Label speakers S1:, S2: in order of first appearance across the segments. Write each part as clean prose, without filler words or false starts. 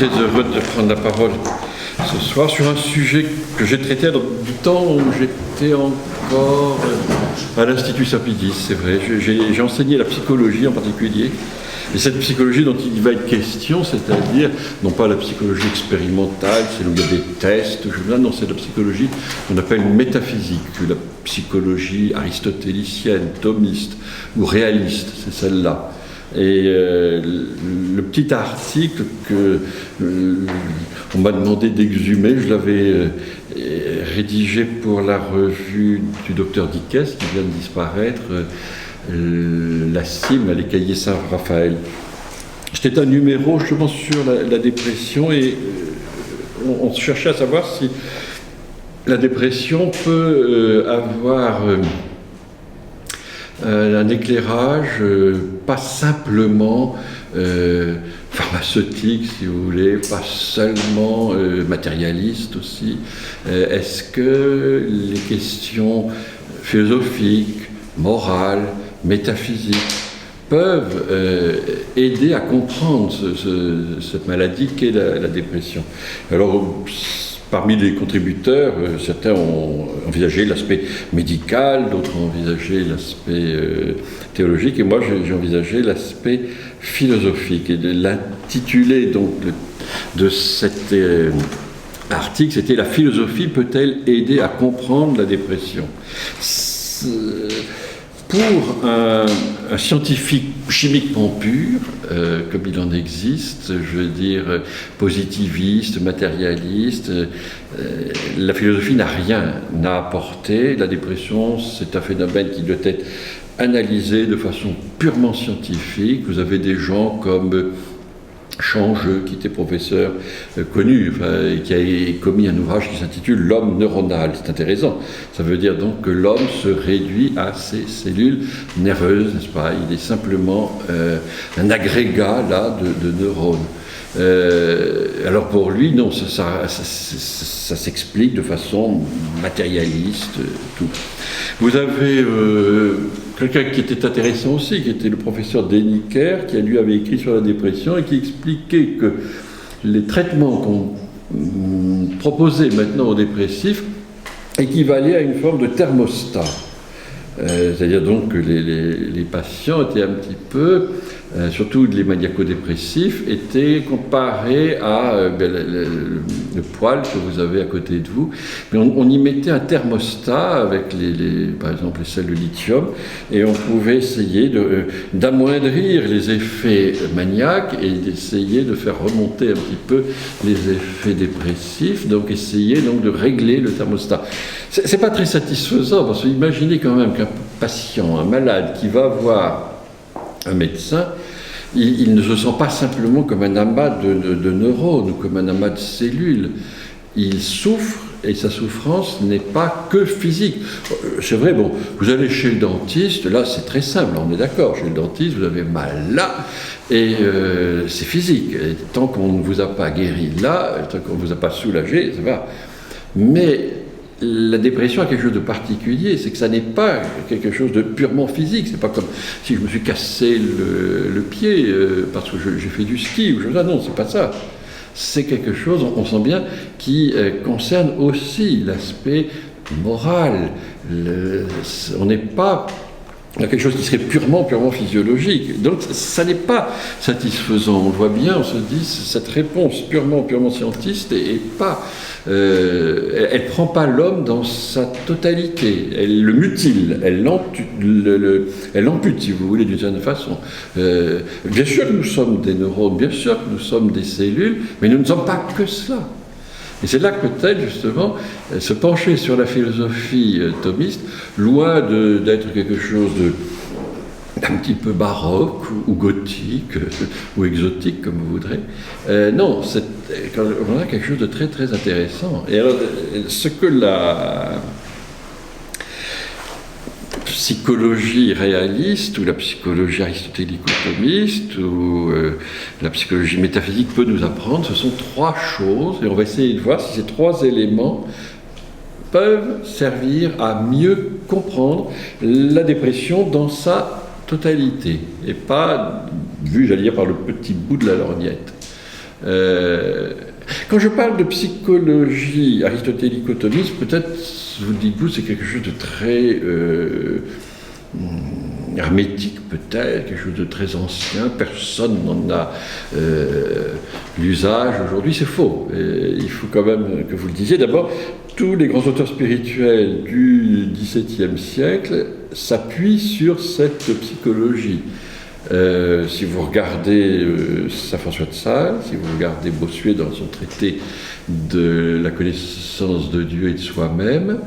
S1: très heureux de prendre la parole ce soir sur un sujet que j'ai traité du temps où j'étais encore à l'Institut Sapidis, c'est vrai. J'ai enseigné la psychologie en particulier. Et cette psychologie dont il va être question, c'est-à-dire, non pas la psychologie expérimentale, c'est où il y a des tests, non, c'est la psychologie qu'on appelle métaphysique, la psychologie aristotélicienne, thomiste ou réaliste, c'est celle-là. Et le petit article qu'on m'a demandé d'exhumer, je l'avais rédigé pour la revue du docteur Dickès, qui vient de disparaître, la Cime, les cahiers Saint-Raphaël. C'était un numéro justement sur la dépression et on cherchait à savoir si la dépression peut avoir un éclairage pas simplement pharmaceutique, si vous voulez, pas seulement matérialiste aussi. Est-ce que les questions philosophiques, morales, métaphysiques peuvent aider à comprendre cette maladie qu'est la dépression? Alors, parmi les contributeurs, certains ont envisagé l'aspect médical, d'autres ont envisagé l'aspect théologique, et moi j'ai envisagé l'aspect philosophique. Et l'intitulé donc de cet article, c'était « La philosophie peut-elle aider à comprendre la dépression ?» Pour un scientifique chimique pur, comme il en existe, je veux dire positiviste, matérialiste, la philosophie n'a rien à apporter. La dépression, c'est un phénomène qui doit être analysé de façon purement scientifique. Vous avez des gens comme Changeux, qui était professeur connu, et qui a commis un ouvrage qui s'intitule « L'homme neuronal ». C'est intéressant. Ça veut dire donc que l'homme se réduit à ses cellules nerveuses, n'est-ce pas? Il est simplement un agrégat, là, de neurones. Alors pour lui, non, ça s'explique de façon matérialiste, tout. Vous avez quelqu'un qui était intéressant aussi, qui était le professeur Deniker, qui lui avait écrit sur la dépression et qui expliquait que les traitements qu'on proposait maintenant aux dépressifs équivalaient à une forme de thermostat. C'est-à-dire donc que les patients étaient un petit peu, surtout les maniaco-dépressifs, étaient comparés à le poêle que vous avez à côté de vous. Mais on y mettait un thermostat avec par exemple les sels de lithium, et on pouvait essayer d'amoindrir les effets maniaques et d'essayer de faire remonter un petit peu les effets dépressifs, donc essayer donc de régler le thermostat. C'est pas très satisfaisant, parce que imaginez quand même qu'un patient, un malade qui va voir un médecin, il ne se sent pas simplement comme un amas de neurones ou comme un amas de cellules. Il souffre, et sa souffrance n'est pas que physique. C'est vrai, bon, vous allez chez le dentiste, là c'est très simple, on est d'accord, chez le dentiste vous avez mal là, et c'est physique. Et tant qu'on ne vous a pas guéri là, tant qu'on ne vous a pas soulagé, ça va. Mais la dépression a quelque chose de particulier, c'est que ça n'est pas quelque chose de purement physique. C'est pas comme si je me suis cassé le pied parce que j'ai fait du ski ou chose là. Non, c'est pas ça. C'est quelque chose, on sent bien, qui concerne aussi l'aspect moral. On n'est pas il y a quelque chose qui serait purement physiologique. Donc ça n'est pas satisfaisant. On le voit bien, on se dit, cette réponse purement scientiste est pas... elle ne prend pas l'homme dans sa totalité. Elle le mutile, elle l'ampute, si vous voulez, d'une certaine façon. Bien sûr que nous sommes des neurones, bien sûr que nous sommes des cellules, mais nous ne sommes pas que cela. Et c'est là que peut-être, justement, se pencher sur la philosophie thomiste, loin d'être quelque chose d'un petit peu baroque ou gothique ou exotique, comme vous voudrez. Non, on a quelque chose de très, très intéressant. Et alors, ce que la psychologie réaliste ou la psychologie aristotélico-thomiste ou la psychologie métaphysique peut nous apprendre, ce sont trois choses, et on va essayer de voir si ces trois éléments peuvent servir à mieux comprendre la dépression dans sa totalité, et pas vue, j'allais dire, par le petit bout de la lorgnette. Quand je parle de psychologie aristotélico-thomiste, peut-être, vous dites-vous, c'est quelque chose de très hermétique, peut-être, quelque chose de très ancien, personne n'en a l'usage aujourd'hui, c'est faux. Et il faut quand même que vous le disiez. D'abord, tous les grands auteurs spirituels du XVIIe siècle s'appuient sur cette psychologie. Si vous regardez Saint François de Sales, si vous regardez Bossuet dans son traité de la connaissance de Dieu et de soi-même,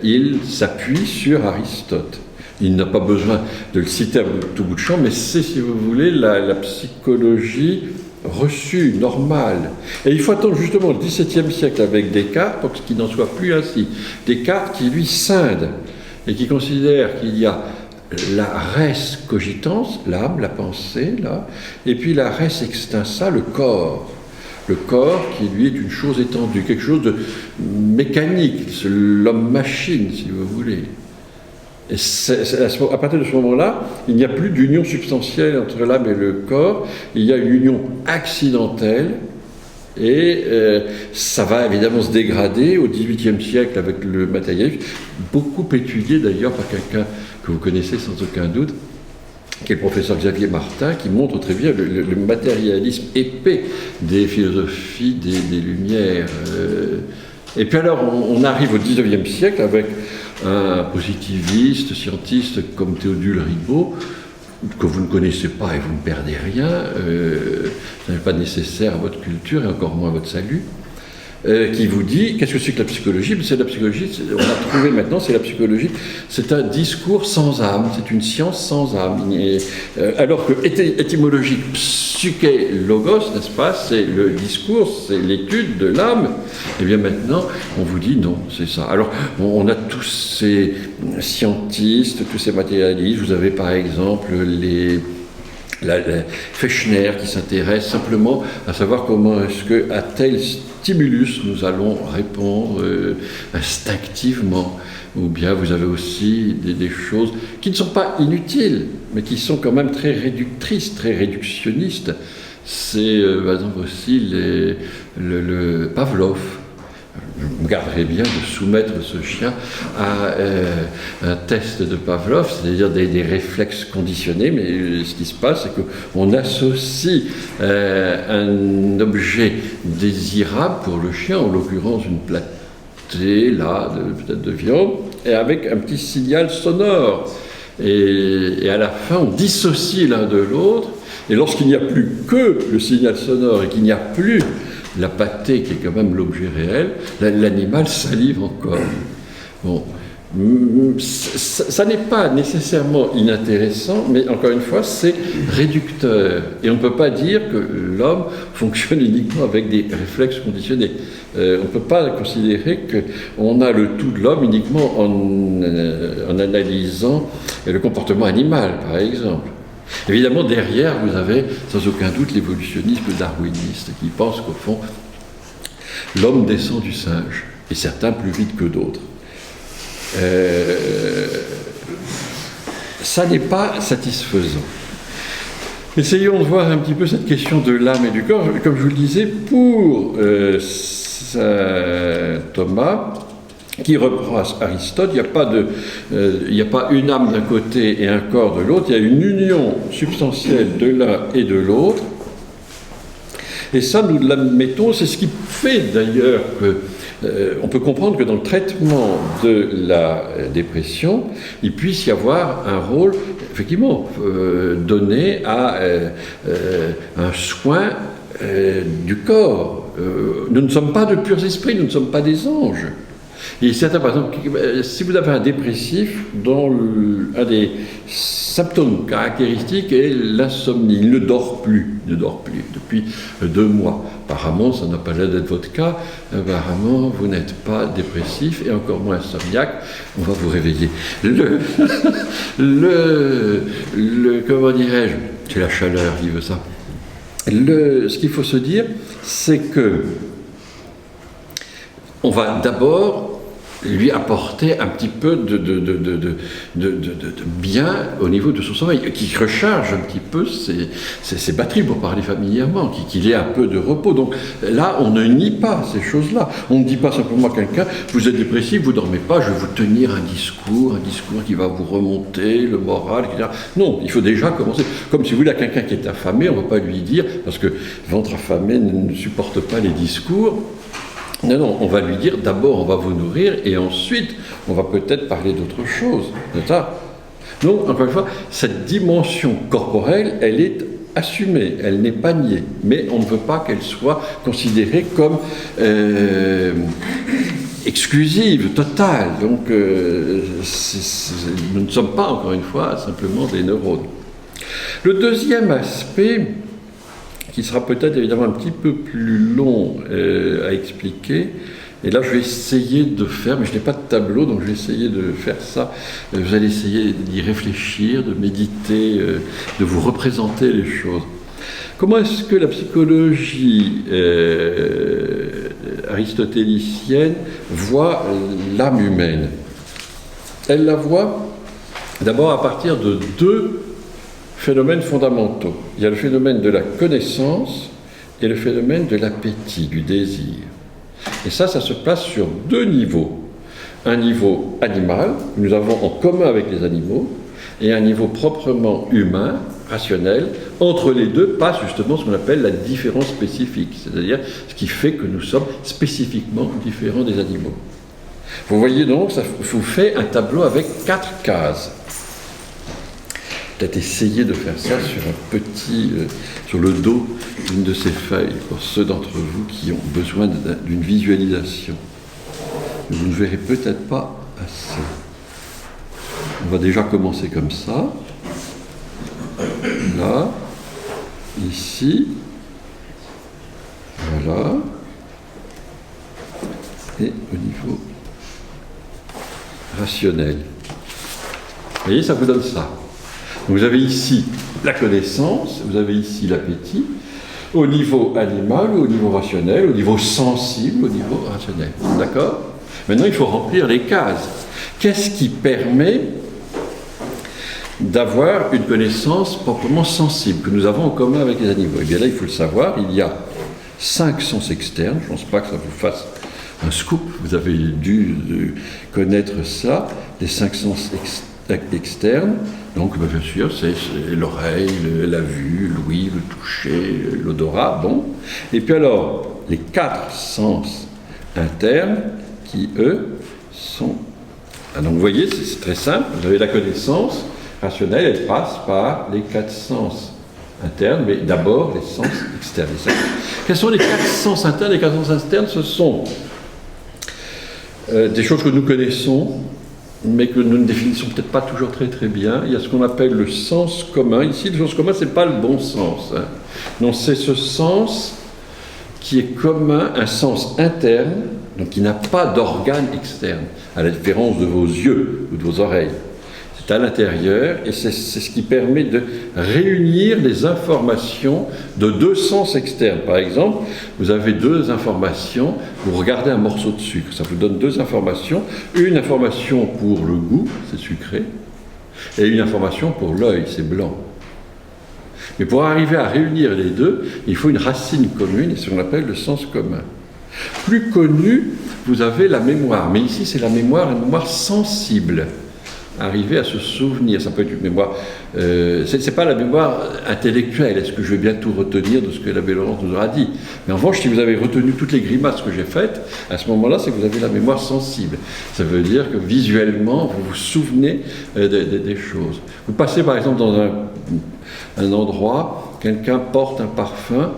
S1: il s'appuie sur Aristote. Il n'a pas besoin de le citer à tout bout de champ, mais c'est, si vous voulez, la psychologie reçue, normale. Et il faut attendre justement le XVIIe siècle avec Descartes pour qu'il n'en soit plus ainsi. Descartes qui, lui, scinde et qui considère qu'il y a la res cogitans, l'âme, la pensée, là, et puis la res extensa, le corps. Le corps qui, lui, est une chose étendue, quelque chose de mécanique, l'homme-machine, si vous voulez. Et à partir de ce moment-là, il n'y a plus d'union substantielle entre l'âme et le corps, il y a une union accidentelle, et ça va évidemment se dégrader au XVIIIe siècle avec le matérialisme, beaucoup étudié d'ailleurs par quelqu'un que vous connaissez sans aucun doute, qui est le professeur Xavier Martin, qui montre très bien le matérialisme épais des philosophies des Lumières. Et puis alors, on arrive au XIXe siècle avec un positiviste, scientiste comme Théodule Rigaud, que vous ne connaissez pas et vous ne perdez rien, ça n'est pas nécessaire à votre culture et encore moins à votre salut, qui vous dit, qu'est-ce que c'est que la psychologie? C'est la psychologie, on a trouvé maintenant, c'est la psychologie, c'est un discours sans âme, c'est une science sans âme. Alors que étymologique, psyché logos, n'est-ce pas, c'est le discours, c'est l'étude de l'âme, et bien maintenant, on vous dit non, c'est ça. Alors, on a tous ces scientistes, tous ces matérialistes, vous avez par exemple Fechner qui s'intéresse simplement à savoir comment est-ce que à tel stimulus nous allons répondre instinctivement, ou bien vous avez aussi des choses qui ne sont pas inutiles mais qui sont quand même très réductrices, très réductionnistes. C'est par exemple aussi le Pavlov. Je me garderais bien de soumettre ce chien à un test de Pavlov, c'est-à-dire des réflexes conditionnés, mais ce qui se passe, c'est qu'on associe un objet désirable pour le chien, en l'occurrence une platée, là, peut-être de viande, et avec un petit signal sonore. Et à la fin, on dissocie l'un de l'autre, et lorsqu'il n'y a plus que le signal sonore et qu'il n'y a plus la pâtée qui est quand même l'objet réel, l'animal salive encore. Bon, ça n'est pas nécessairement inintéressant, mais encore une fois, c'est réducteur. Et on ne peut pas dire que l'homme fonctionne uniquement avec des réflexes conditionnés. On ne peut pas considérer qu'on a le tout de l'homme uniquement en analysant le comportement animal, par exemple. Évidemment, derrière, vous avez sans aucun doute l'évolutionnisme darwiniste qui pense qu'au fond, l'homme descend du singe, et certains plus vite que d'autres. Ça n'est pas satisfaisant. Essayons de voir un petit peu cette question de l'âme et du corps. Comme je vous le disais, pour Saint Thomas, qui reprend Aristote, il n'y a pas une âme d'un côté et un corps de l'autre, il y a une union substantielle de l'un et de l'autre. Et ça, nous l'admettons, c'est ce qui fait d'ailleurs qu'on peut comprendre que dans le traitement de la dépression, il puisse y avoir un rôle, effectivement, donné à un soin du corps. Nous ne sommes pas de purs esprits, nous ne sommes pas des anges. Et certains, par exemple, si vous avez un dépressif dont un des symptômes caractéristiques est l'insomnie, il ne dort plus depuis 2 mois. Apparemment, ça n'a pas l'air d'être votre cas, apparemment, vous n'êtes pas dépressif et encore moins insomniaque, on va vous réveiller. Comment dirais-je, c'est la chaleur qui veut ça. Ce qu'il faut se dire, c'est que on va d'abord lui apporter un petit peu de bien au niveau de son sommeil, qui recharge un petit peu ses batteries, pour parler familièrement, qu'il ait un peu de repos. Donc là, on ne nie pas ces choses-là. On ne dit pas simplement à quelqu'un, vous êtes dépressif, vous ne dormez pas, je vais vous tenir un discours qui va vous remonter le moral, etc. Non, il faut déjà commencer. Comme si vous voulez à quelqu'un qui est affamé, on ne va pas lui dire, parce que ventre affamé ne supporte pas les discours. Non, non, on va lui dire, d'abord on va vous nourrir et ensuite on va peut-être parler d'autre chose. C'est ça. Donc, encore une fois, cette dimension corporelle, elle est assumée, elle n'est pas niée, mais on ne veut pas qu'elle soit considérée comme exclusive, totale. Donc, nous ne sommes pas, encore une fois, simplement des neurones. Le deuxième aspect, qui sera peut-être évidemment un petit peu plus long à expliquer. Et là, je vais essayer de faire, mais je n'ai pas de tableau, donc je vais essayer de faire ça. Vous allez essayer d'y réfléchir, de méditer, de vous représenter les choses. Comment est-ce que la psychologie aristotélicienne voit l'âme humaine? Elle la voit d'abord à partir de deux phénomènes fondamentaux. Il y a le phénomène de la connaissance et le phénomène de l'appétit, du désir. Et ça se place sur deux niveaux. Un niveau animal, que nous avons en commun avec les animaux, et un niveau proprement humain, rationnel. Entre les deux passe justement ce qu'on appelle la différence spécifique, c'est-à-dire ce qui fait que nous sommes spécifiquement différents des animaux. Vous voyez donc, ça vous fait un tableau avec 4 cases. Peut-être essayer de faire ça sur le dos d'une de ces feuilles, pour ceux d'entre vous qui ont besoin d'une visualisation. Vous ne verrez peut-être pas assez. On va déjà commencer comme ça. Là, ici, voilà, et au niveau rationnel. Vous voyez, ça vous donne ça. Vous avez ici la connaissance, vous avez ici l'appétit, au niveau animal, au niveau rationnel, au niveau sensible, au niveau rationnel. D'accord? Maintenant, il faut remplir les cases. Qu'est-ce qui permet d'avoir une connaissance proprement sensible, que nous avons en commun avec les animaux? Et bien là, il faut le savoir, il y a 5 sens externes. Je ne pense pas que ça vous fasse un scoop, vous avez dû connaître ça, les 5 sens externes. Donc, bien sûr, c'est l'oreille, la vue, l'ouïe, le toucher, l'odorat, bon. Et puis alors, les 4 sens internes qui, eux, sont... Ah, donc, vous voyez, c'est très simple. Vous avez la connaissance rationnelle, elle passe par les 4 sens internes, mais d'abord les sens externes. Quels sont les 4 sens internes? Les 4 sens externes, ce sont des choses que nous connaissons, mais que nous ne définissons peut-être pas toujours très très bien. Il y a ce qu'on appelle le sens commun. Ici, le sens commun, ce n'est pas le bon sens. Hein. Non, c'est ce sens qui est commun, un sens interne, donc qui n'a pas d'organe externe, à la différence de vos yeux ou de vos oreilles. C'est à l'intérieur, et c'est ce qui permet de réunir les informations de 2 sens externes. Par exemple, vous avez 2 informations, vous regardez un morceau de sucre, ça vous donne 2 informations, une information pour le goût, c'est sucré, et une information pour l'œil, c'est blanc. Mais pour arriver à réunir les deux, il faut une racine commune, et c'est ce qu'on appelle le sens commun. Plus connu, vous avez la mémoire, mais ici c'est la mémoire sensible. Arriver à se souvenir, ça peut être une mémoire, c'est pas la mémoire intellectuelle, est-ce que je vais bien tout retenir de ce que l'abbé Laurence nous aura dit, mais en revanche, si vous avez retenu toutes les grimaces que j'ai faites, à ce moment-là, c'est que vous avez la mémoire sensible. Ça veut dire que visuellement, vous vous souvenez des choses. Vous passez par exemple dans un endroit, quelqu'un porte un parfum,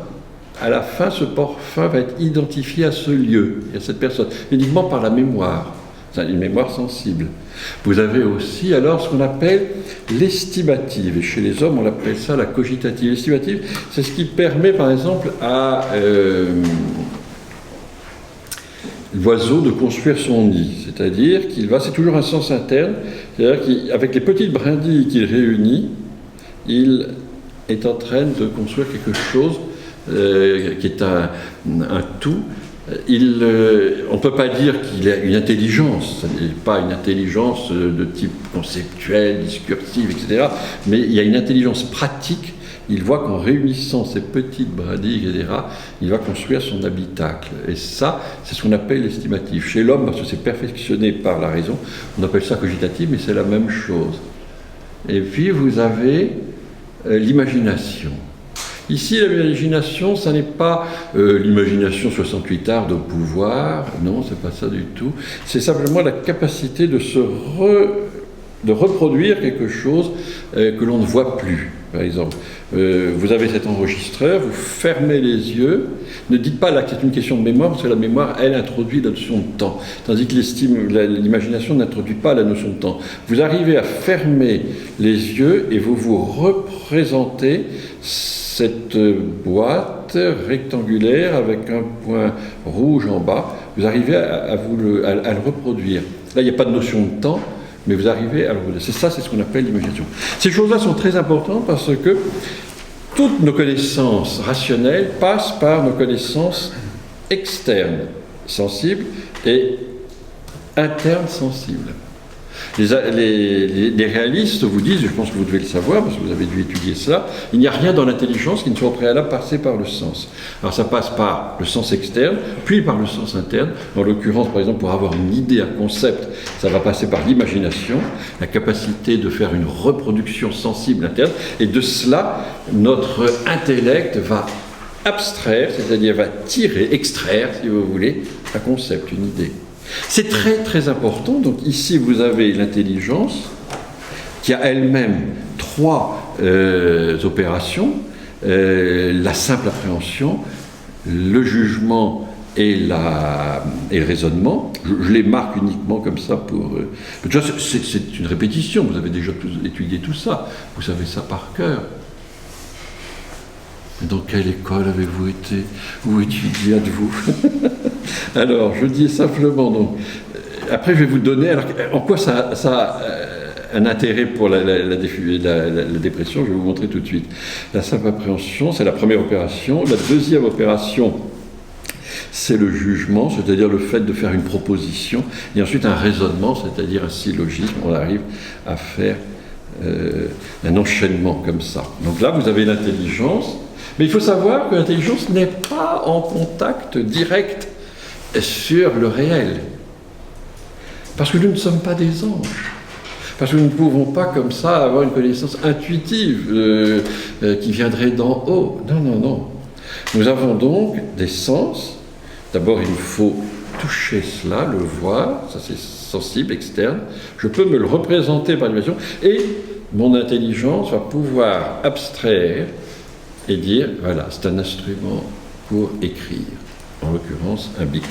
S1: à la fin, ce parfum va être identifié à ce lieu, et à cette personne, uniquement par la mémoire. C'est une mémoire sensible. Vous avez aussi alors ce qu'on appelle l'estimative, et chez les hommes on appelle ça la cogitative. L'estimative, c'est ce qui permet par exemple à l'oiseau de construire son nid, c'est-à-dire qu'il va, c'est toujours un sens interne, c'est-à-dire qu'avec les petites brindilles qu'il réunit, il est en train de construire quelque chose qui est un tout, on ne peut pas dire qu'il a une intelligence, ce n'est pas une intelligence de type conceptuel, discursif, etc., mais il y a une intelligence pratique. Il voit qu'en réunissant ces petites brindilles, etc., il va construire son habitacle. Et ça, c'est ce qu'on appelle l'estimatif. Chez l'homme, parce que c'est perfectionné par la raison, on appelle ça cogitatif, mais c'est la même chose. Et puis, vous avez l'imagination. Ici, l'imagination, ça n'est pas l'imagination 68 arts de pouvoir, non, c'est pas ça du tout. C'est simplement la capacité de de reproduire quelque chose que l'on ne voit plus. Par exemple, vous avez cet enregistreur, vous fermez les yeux, ne dites pas là que c'est une question de mémoire, parce que la mémoire, elle introduit la notion de temps, tandis que l'imagination n'introduit pas la notion de temps. Vous arrivez à fermer les yeux et vous vous représentez cette boîte rectangulaire avec un point rouge en bas, vous arrivez à le reproduire. Là, il n'y a pas de notion de temps, mais vous arrivez à le reproduire. C'est ça, c'est ce qu'on appelle l'imagination. Ces choses-là sont très importantes parce que toutes nos connaissances rationnelles passent par nos connaissances externes, sensibles, et internes, sensibles. Les réalistes vous disent, je pense que vous devez le savoir, parce que vous avez dû étudier cela, il n'y a rien dans l'intelligence qui ne soit au préalable passé par le sens. Alors ça passe par le sens externe, puis par le sens interne. En l'occurrence, par exemple, pour avoir une idée, un concept, ça va passer par l'imagination, la capacité de faire une reproduction sensible interne, et de cela, notre intellect va abstraire, c'est-à-dire va extraire, si vous voulez, un concept, une idée. C'est très très important. Donc ici vous avez l'intelligence qui a elle-même trois opérations, la simple appréhension, le jugement et le raisonnement. Je les marque uniquement comme ça pour... c'est une répétition, vous avez déjà étudié tout ça, vous savez ça par cœur. Dans quelle école avez-vous été? Où étudiez êtes-vous? Alors, je dis simplement, donc, après je vais vous donner, alors, en quoi ça a un intérêt pour la dépression, je vais vous montrer tout de suite. La simple appréhension, c'est la première opération. La deuxième opération, c'est le jugement, c'est-à-dire le fait de faire une proposition, et ensuite un raisonnement, c'est-à-dire un syllogisme, on arrive à faire un enchaînement comme ça. Donc là, vous avez l'intelligence, mais il faut savoir que l'intelligence n'est pas en contact direct sur le réel. Parce que nous ne sommes pas des anges. Parce que nous ne pouvons pas comme ça avoir une connaissance intuitive qui viendrait d'en haut. Non, non, non. Nous avons donc des sens. D'abord, il nous faut toucher cela, le voir, ça c'est sensible, externe. Je peux me le représenter par l'imagination et mon intelligence va pouvoir abstraire et dire, voilà, c'est un instrument pour écrire, en l'occurrence un bic.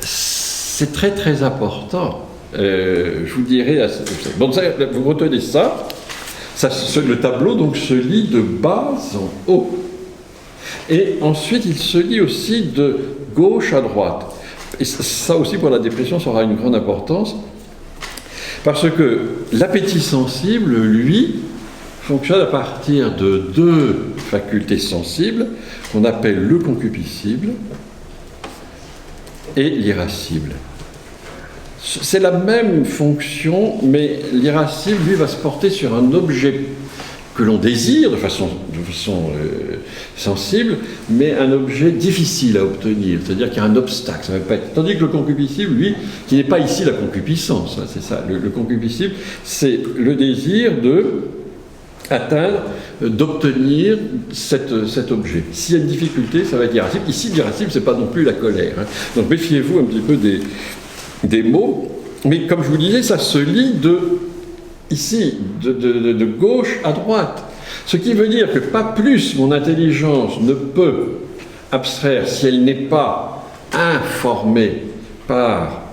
S1: C'est très très important, je vous dirais, bon, ça, vous retenez ça, le tableau donc se lit de bas en haut, et ensuite il se lit aussi de gauche à droite, et ça aussi pour la dépression ça aura une grande importance, parce que l'appétit sensible, lui, fonctionne à partir de deux facultés sensibles qu'on appelle le concupiscible et l'irascible. C'est la même fonction, mais l'irascible, lui, va se porter sur un objet que l'on désire de façon sensible, mais un objet difficile à obtenir, c'est-à-dire qu'il y a un obstacle, ça va pas être... Tandis que le concupiscible, lui, qui n'est pas ici la concupiscence, hein, c'est ça, le concupiscible, c'est le désir de atteindre, d'obtenir cet objet. S'il y a une difficulté, ça va être l'irascible. Ici, l'irascible, c'est pas non plus la colère. Hein. Donc méfiez-vous un petit peu des mots. Mais comme je vous disais, ça se lit de gauche à droite. Ce qui veut dire que pas plus mon intelligence ne peut abstraire si elle n'est pas informée par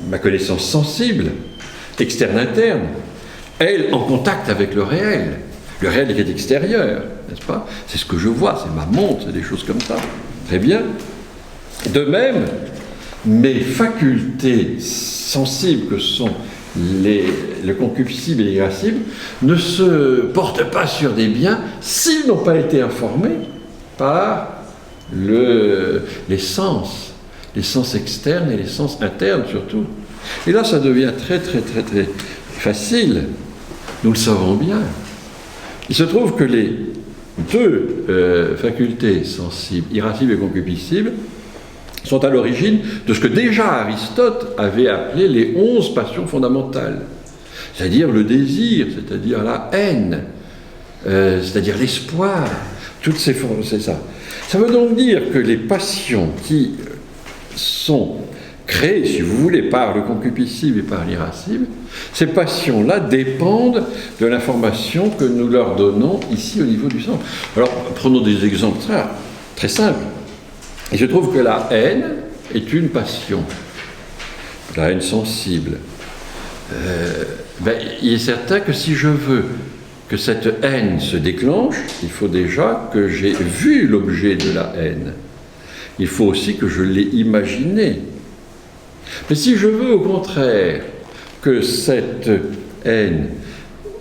S1: ma connaissance sensible, externe-interne, elle en contact avec le réel. Le réel est extérieur, n'est-ce pas? C'est ce que je vois, c'est ma montre, c'est des choses comme ça. Très bien. De même, mes facultés sensibles que sont le concupiscible et l'irascible ne se portent pas sur des biens s'ils n'ont pas été informés par les sens externes et les sens internes surtout. Et là, ça devient très facile. Nous le savons bien. Il se trouve que les deux facultés sensibles, irascibles et concupiscibles, sont à l'origine de ce que déjà Aristote avait appelé les 11 passions fondamentales. C'est-à-dire le désir, c'est-à-dire la haine, c'est-à-dire l'espoir, toutes ces formes, c'est ça. Ça veut donc dire que les passions qui sont créées, si vous voulez, par le concupiscible et par l'irascible, ces passions-là dépendent de l'information que nous leur donnons ici au niveau du sens. Alors, prenons des exemples très simples. Il se trouve que la haine est une passion, la haine sensible. Il est certain que si je veux que cette haine se déclenche, il faut déjà que j'ai vu l'objet de la haine. Il faut aussi que je l'ai imaginé. Mais si je veux au contraire que cette haine,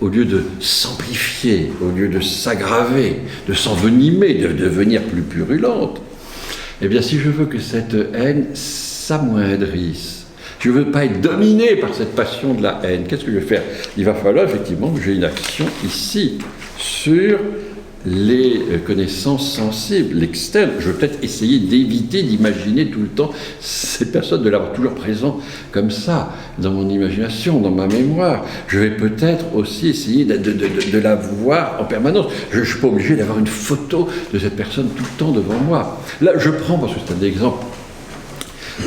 S1: au lieu de s'amplifier, au lieu de s'aggraver, de s'envenimer, de devenir plus purulente, eh bien si je veux que cette haine s'amoindrisse, je ne veux pas être dominé par cette passion de la haine, qu'est-ce que je vais faire? Il va falloir effectivement que j'ai une action ici sur les connaissances sensibles, l'externe. Je vais peut-être essayer d'éviter d'imaginer tout le temps ces personnes, de l'avoir toujours présent comme ça, dans mon imagination, dans ma mémoire. Je vais peut-être aussi essayer de la voir en permanence. Je ne suis pas obligé d'avoir une photo de cette personne tout le temps devant moi. Là, je prends, parce que c'est un exemple,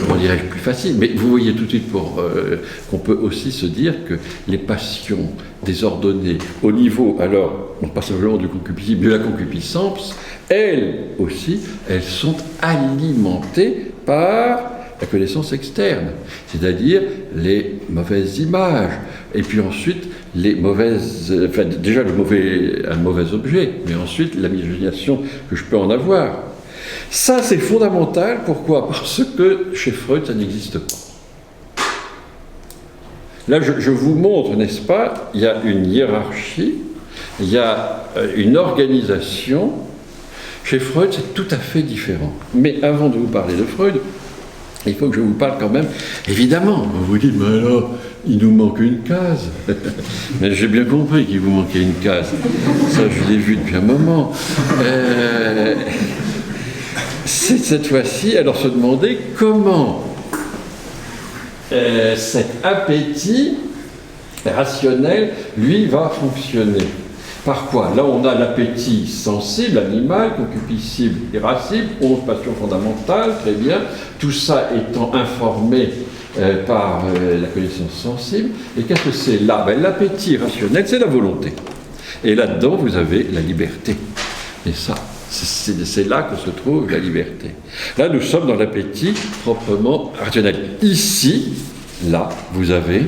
S1: comment dirais-je, plus facile, mais vous voyez tout de suite qu'on peut aussi se dire que les passions désordonnées au niveau, alors, non pas simplement du concupiscible, de la concupiscence, elles aussi, elles sont alimentées par la connaissance externe, c'est-à-dire les mauvaises images, et puis ensuite les mauvaises, enfin déjà un mauvais objet, mais ensuite l'imagination que je peux en avoir. Ça, c'est fondamental. Pourquoi? Parce que chez Freud, ça n'existe pas. Là, je vous montre, n'est-ce pas, il y a une hiérarchie, il y a une organisation. Chez Freud, c'est tout à fait différent. Mais avant de vous parler de Freud, il faut que je vous parle quand même, évidemment. Vous vous dites, mais alors, il nous manque une case. Mais j'ai bien compris qu'il vous manquait une case. Ça, je l'ai vu depuis un moment. C'est cette fois-ci, alors se demander comment cet appétit rationnel, lui, va fonctionner. Par quoi? Là, on a l'appétit sensible, animal, concupiscible, irascible, 11 passions fondamentales, très bien, tout ça étant informé par la connaissance sensible. Et qu'est-ce que c'est là? L'appétit rationnel, c'est la volonté. Et là-dedans, vous avez la liberté. Et ça, c'est là que se trouve la liberté. Là, nous sommes dans l'appétit proprement rationnel. Ici, là, vous avez,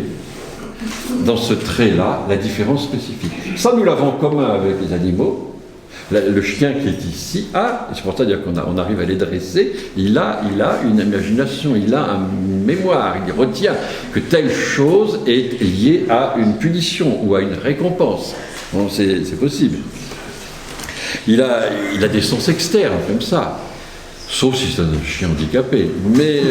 S1: dans ce trait-là, la différence spécifique. Ça, nous l'avons en commun avec les animaux. Le chien qui est ici a, et c'est pour ça dire qu'on arrive à les dresser, il a une imagination, il a une mémoire, il retient que telle chose est liée à une punition ou à une récompense. Bon, c'est possible. Il a des sens externes, comme ça. Sauf si c'est un chien handicapé. Mais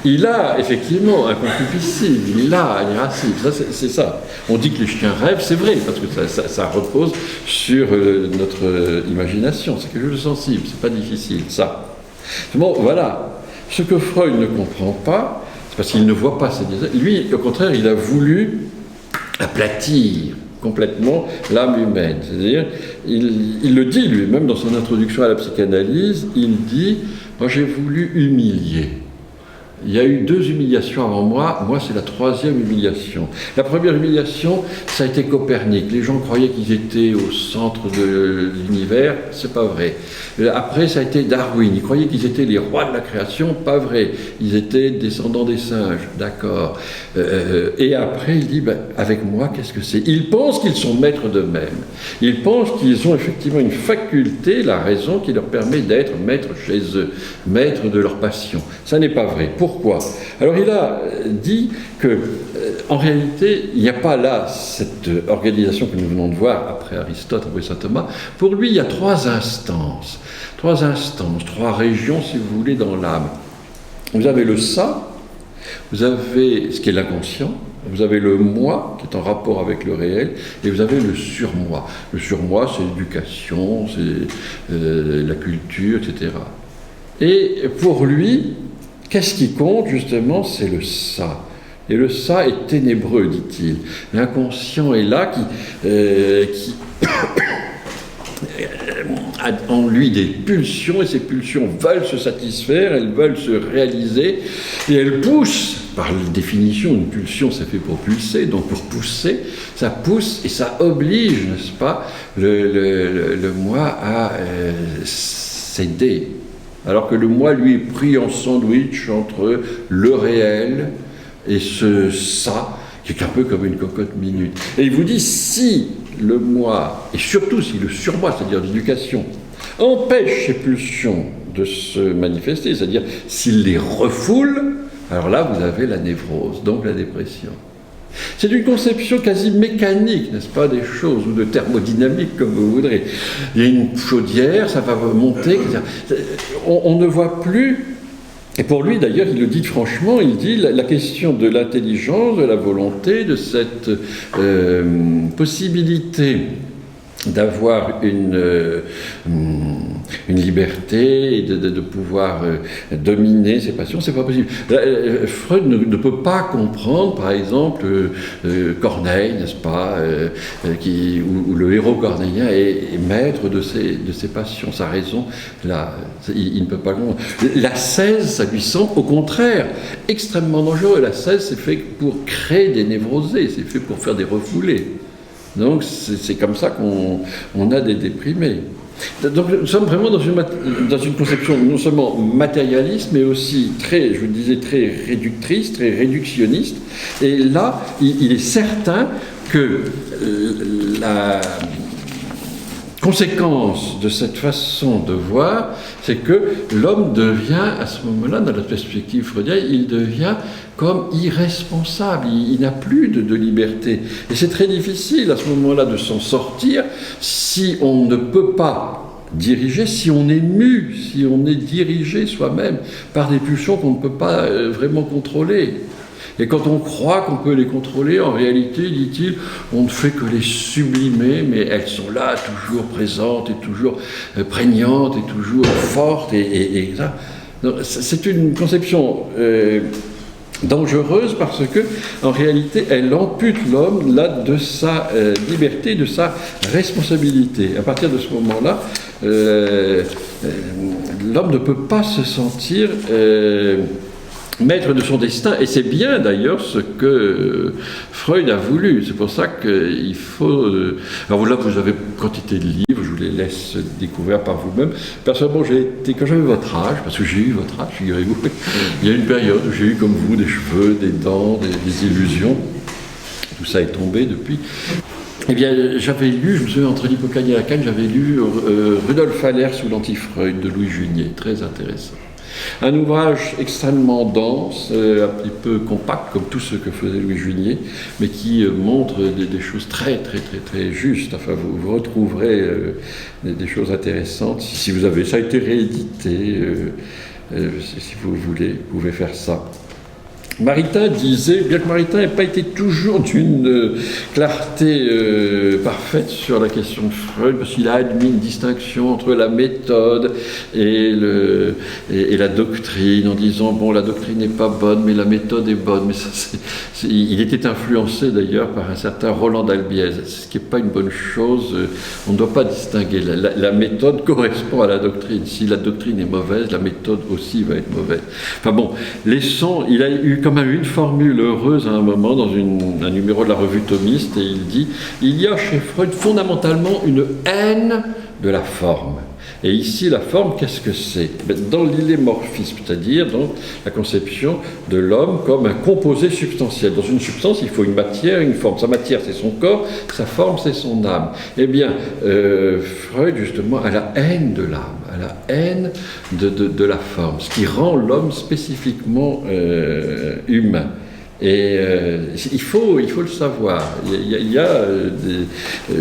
S1: il a effectivement un concupiscible, il a un irascible. Ça, c'est ça. On dit que les chiens rêvent, c'est vrai, parce que ça repose sur notre imagination. C'est quelque chose de sensible, c'est pas difficile, ça. Bon, voilà. Ce que Freud ne comprend pas, c'est parce qu'il ne voit pas ces désirs. Lui, au contraire, il a voulu aplatir complètement l'âme humaine. C'est-à-dire, il le dit lui-même dans son introduction à la psychanalyse, il dit « Moi, j'ai voulu humilier ». Il y a eu 2 humiliations avant moi c'est la 3e humiliation. La première humiliation, ça a été Copernic. Les gens croyaient qu'ils étaient au centre de l'univers, c'est pas vrai. Après, ça a été Darwin. Ils croyaient qu'ils étaient les rois de la création, pas vrai. Ils étaient descendants des singes, d'accord. Et après, il dit, avec moi, qu'est-ce que c'est? Ils pensent qu'ils sont maîtres d'eux-mêmes. Ils pensent qu'ils ont effectivement une faculté, la raison, qui leur permet d'être maîtres chez eux, maîtres de leur passion. Ça n'est pas vrai. Pourquoi? Pourquoi? Alors il a dit que, en réalité, il n'y a pas là cette organisation que nous venons de voir après Aristote, après saint Thomas. Pour lui, il y a trois instances, trois régions, si vous voulez, dans l'âme. Vous avez le ça, vous avez ce qui est l'inconscient, vous avez le moi, qui est en rapport avec le réel, et vous avez le surmoi. Le surmoi, c'est l'éducation, c'est la culture, etc. Et pour lui, qu'est-ce qui compte, justement? C'est le ça. Et le ça est ténébreux, dit-il. L'inconscient est là, qui a en lui des pulsions, et ces pulsions veulent se satisfaire, elles veulent se réaliser, et elles poussent. Par définition, une pulsion, c'est fait pour pulser, donc pour pousser, ça pousse et ça oblige, n'est-ce pas, le moi à céder. Alors que le moi, lui, est pris en sandwich entre le réel et ce ça, qui est un peu comme une cocotte minute. Et il vous dit, si le moi, et surtout si le surmoi, c'est-à-dire l'éducation, empêche ces pulsions de se manifester, c'est-à-dire s'il les refoule, alors là, vous avez la névrose, donc la dépression. C'est une conception quasi mécanique, n'est-ce pas, des choses, ou de thermodynamique, comme vous voudrez. Il y a une chaudière, ça va monter, on ne voit plus, et pour lui d'ailleurs, il le dit franchement, il dit la question de l'intelligence, de la volonté, de cette possibilité d'avoir une liberté et de pouvoir dominer ses passions, c'est pas possible. Freud ne peut pas comprendre, par exemple, Corneille, n'est-ce pas, où le héros cornéien est maître de ses passions. Sa raison, là, il ne peut pas comprendre. L'ascèse, ça lui semble, au contraire, extrêmement dangereux. L'ascèse, c'est fait pour créer des névrosés, c'est fait pour faire des refoulés. Donc c'est comme ça qu'on a des déprimés. Donc nous sommes vraiment dans une conception non seulement matérialiste, mais aussi très, je vous le disais, très réductrice, très réductionniste. Et là, il est certain que la conséquence de cette façon de voir, c'est que l'homme devient, à ce moment-là, dans la perspective freudienne, il devient comme irresponsable, il n'a plus de liberté. Et c'est très difficile à ce moment-là de s'en sortir si on ne peut pas diriger, si on est mu, si on est dirigé soi-même par des pulsions qu'on ne peut pas vraiment contrôler. Et quand on croit qu'on peut les contrôler, en réalité, dit-il, on ne fait que les sublimer, mais elles sont là, toujours présentes, et toujours prégnantes, et toujours fortes, et ça. Donc, c'est une conception dangereuse parce que, en réalité, elle ampute l'homme là de sa liberté, de sa responsabilité. À partir de ce moment-là, l'homme ne peut pas se sentir maître de son destin, et c'est bien d'ailleurs ce que Freud a voulu. C'est pour ça qu'il faut... Alors là, vous avez quantité de livres, je vous les laisse découvrir par vous-même. Personnellement, quand j'avais votre âge, parce que j'ai eu votre âge, figurez-vous, il y a une période où j'ai eu comme vous des cheveux, des dents, des illusions. Tout ça est tombé depuis. Eh bien, j'avais lu, je me souviens, entre l'Hippocane et la Canne, j'avais lu Rudolf Haller sous l'Anti-Freud de Louis Junier, très intéressant. Un ouvrage extrêmement dense, un petit peu compact, comme tout ce que faisait Louis Junier, mais qui montre des choses très, très, très, très justes. Enfin, vous retrouverez des choses intéressantes. Si vous avez, ça a été réédité, si vous voulez, vous pouvez faire ça. Maritain disait, bien que Maritain n'ait pas été toujours d'une clarté parfaite sur la question de Freud, parce qu'il a admis une distinction entre la méthode et la doctrine, en disant, bon, la doctrine n'est pas bonne, mais la méthode est bonne. Mais ça, il était influencé d'ailleurs par un certain Roland d'Albiez, ce qui n'est pas une bonne chose. On ne doit pas distinguer. La méthode correspond à la doctrine. Si la doctrine est mauvaise, la méthode aussi va être mauvaise. Enfin bon, il a eu quand même une formule heureuse à un moment dans un numéro de la revue Thomiste, et il dit « Il y a chez Freud fondamentalement une haine de la forme. Et ici, la forme, qu'est-ce que c'est? Dans l'illémorphisme, c'est-à-dire dans la conception de l'homme comme un composé substantiel. Dans une substance, il faut une matière, une forme. Sa matière, c'est son corps, sa forme, c'est son âme. Eh bien, Freud, justement, a la haine de l'âme, a la haine de la forme, ce qui rend l'homme spécifiquement humain. Et il faut le savoir. Il y a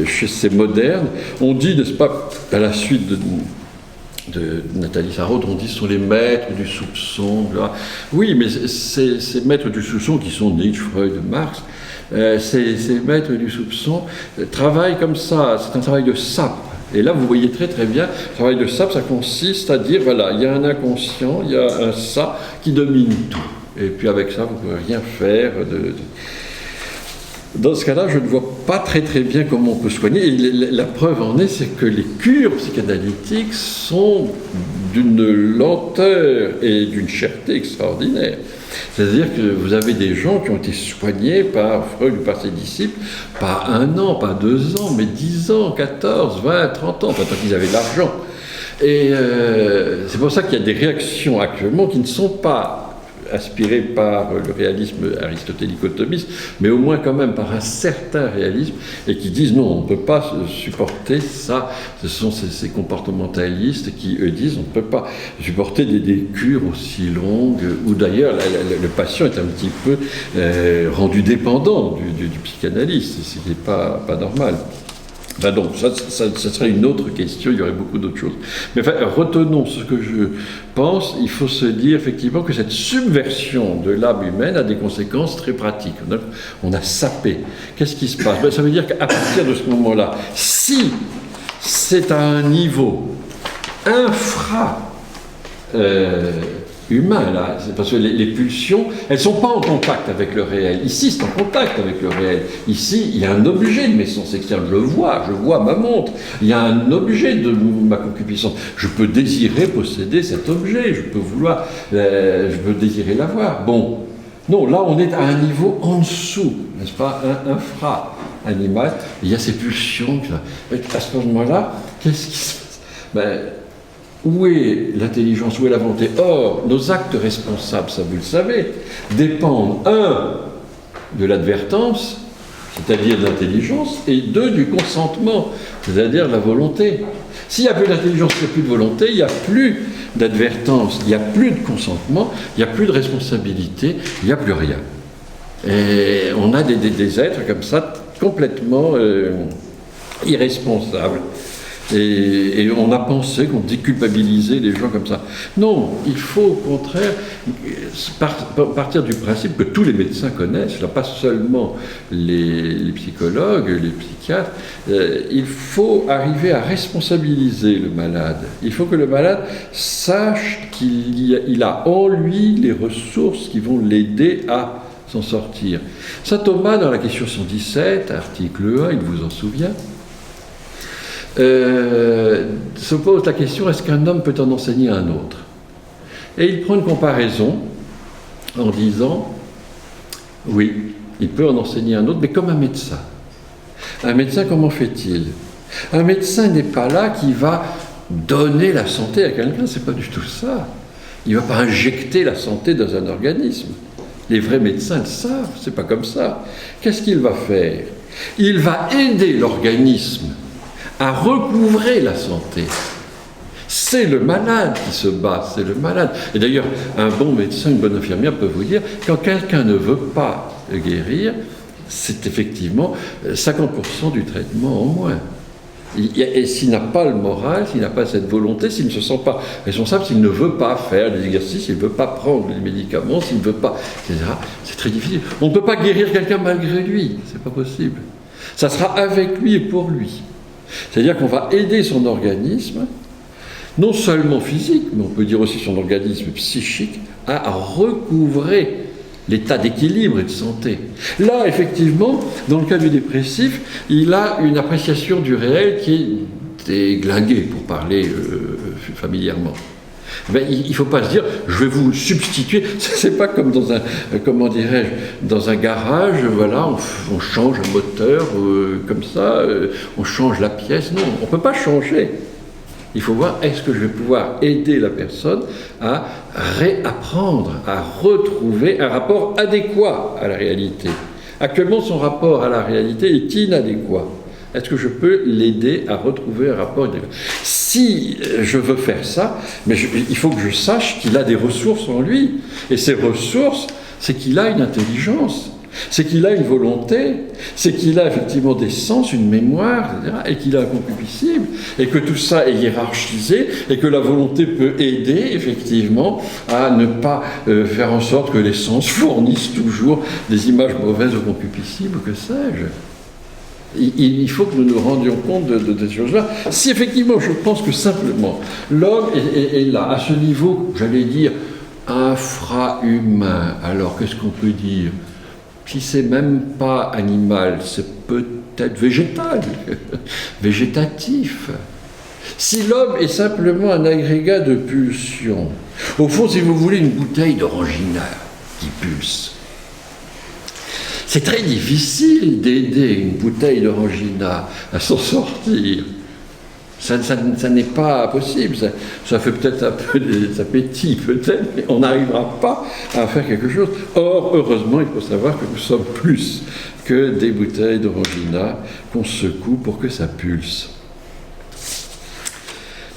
S1: chez ces modernes, on dit, n'est-ce pas, à la suite de Nathalie Sarraute, on dit ce sont les maîtres du soupçon. Bla. Oui, mais ces maîtres du soupçon qui sont Nietzsche, Freud, Marx, ces maîtres du soupçon travaillent comme ça, c'est un travail de sape. Et là, vous voyez très très bien, le travail de sape, ça consiste à dire, voilà, il y a un inconscient, il y a un ça qui domine tout. Et puis avec ça, vous ne pouvez rien faire. Dans ce cas-là, je ne vois pas très très bien comment on peut soigner. Et la preuve en est, c'est que les cures psychanalytiques sont d'une lenteur et d'une cherté extraordinaire. C'est-à-dire que vous avez des gens qui ont été soignés par Freud ou par ses disciples, pas 1 an, pas 2 ans, mais 10 ans, 14, 20, 30 ans, enfin, tant qu'ils avaient de l'argent. Et c'est pour ça qu'il y a des réactions actuellement qui ne sont pas inspiré par le réalisme aristotélico-thomiste, mais au moins quand même par un certain réalisme, et qui disent non, on ne peut pas supporter ça. Ce sont ces comportementalistes qui, eux, disent on ne peut pas supporter des cures aussi longues, où d'ailleurs le patient est un petit peu rendu dépendant du psychanalyste, ce qui n'est pas normal. Ben donc, ça serait une autre question, il y aurait beaucoup d'autres choses. Mais enfin, retenons ce que je pense, il faut se dire effectivement que cette subversion de l'âme humaine a des conséquences très pratiques. On a sapé. Qu'est-ce qui se passe? Ben, ça veut dire qu'à partir de ce moment-là, si c'est à un niveau humain, là, c'est parce que les pulsions, elles ne sont pas en contact avec le réel. Ici, c'est en contact avec le réel. Ici, il y a un objet de mes sens externes. Je vois ma montre. Il y a un objet de ma concupiscence. Je peux désirer posséder cet objet. Je peux désirer l'avoir. Bon. Non, là, on est à un niveau en dessous, n'est-ce pas, un infra-animal. Il y a ces pulsions. À ce moment-là, qu'est-ce qui se passe? Ben, où est l'intelligence, où est la volonté? Or, nos actes responsables, ça vous le savez, dépendent, 1, de l'advertence, c'est-à-dire de l'intelligence, et 2, du consentement, c'est-à-dire de la volonté. S'il n'y a plus d'intelligence, il n'y a plus de volonté, il n'y a plus d'advertance, il n'y a plus de consentement, il n'y a plus de responsabilité, il n'y a plus rien. Et on a des êtres comme ça, complètement irresponsables. Et on a pensé qu'on déculpabilisait les gens comme ça. Non, il faut au contraire partir du principe que tous les médecins connaissent, là, pas seulement les psychologues, les psychiatres. Il faut arriver à responsabiliser le malade. Il faut que le malade sache qu'il a en lui les ressources qui vont l'aider à s'en sortir. Saint Thomas, dans la question 117, article 1, il vous en souvient, se pose la question, est-ce qu'un homme peut en enseigner à un autre? Et il prend une comparaison en disant, oui, il peut en enseigner à un autre, mais comme un médecin. Un médecin, comment fait-il? Un médecin n'est pas là qui va donner la santé à quelqu'un, c'est pas du tout ça. Il ne va pas injecter la santé dans un organisme. Les vrais médecins le savent, c'est pas comme ça. Qu'est-ce qu'il va faire? Il va aider l'organisme à recouvrer la santé. C'est le malade qui se bat, c'est le malade. Et d'ailleurs, un bon médecin, une bonne infirmière peut vous dire, quand quelqu'un ne veut pas guérir, c'est effectivement 50% du traitement en moins. Et s'il n'a pas le moral, s'il n'a pas cette volonté, s'il ne se sent pas responsable, s'il ne veut pas faire des exercices, s'il ne veut pas prendre les médicaments, s'il ne veut pas, etc., c'est très difficile. On ne peut pas guérir quelqu'un malgré lui, c'est pas possible. Ça sera avec lui et pour lui. C'est-à-dire qu'on va aider son organisme, non seulement physique, mais on peut dire aussi son organisme psychique, à recouvrer l'état d'équilibre et de santé. Là, effectivement, dans le cas du dépressif, il a une appréciation du réel qui est déglinguée, pour parler familièrement. Ben, il ne faut pas se dire, je vais vous substituer. C'est pas comme dans un, comment dirais-je, dans un garage, voilà, on change un moteur comme ça, on change la pièce. Non, on ne peut pas changer. Il faut voir, est-ce que je vais pouvoir aider la personne à réapprendre, à retrouver un rapport adéquat à la réalité. Actuellement, son rapport à la réalité est inadéquat. Est-ce que je peux l'aider à retrouver un rapport adéquat? Si je veux faire ça, il faut que je sache qu'il a des ressources en lui. Et ces ressources, c'est qu'il a une intelligence. C'est qu'il a une volonté, c'est qu'il a effectivement des sens, une mémoire, etc., et qu'il a un concupiscible, et que tout ça est hiérarchisé, et que la volonté peut aider effectivement à ne pas faire en sorte que les sens fournissent toujours des images mauvaises au concupiscible, que sais-je. Il faut que nous nous rendions compte de ces choses-là. Si effectivement je pense que simplement l'homme est là, à ce niveau, j'allais dire, infra-humain, alors qu'est-ce qu'on peut dire? Si c'est même pas animal, c'est peut-être végétal, végétatif. Si l'homme est simplement un agrégat de pulsions, au fond, si vous voulez, une bouteille d'orangina qui pulse, c'est très difficile d'aider une bouteille d'orangina à s'en sortir. Ça n'est pas possible. Ça fait peut-être un peu d'appétit, peut-être, mais on n'arrivera pas à faire quelque chose. Or, heureusement, il faut savoir que nous sommes plus que des bouteilles d'orangina qu'on secoue pour que ça pulse.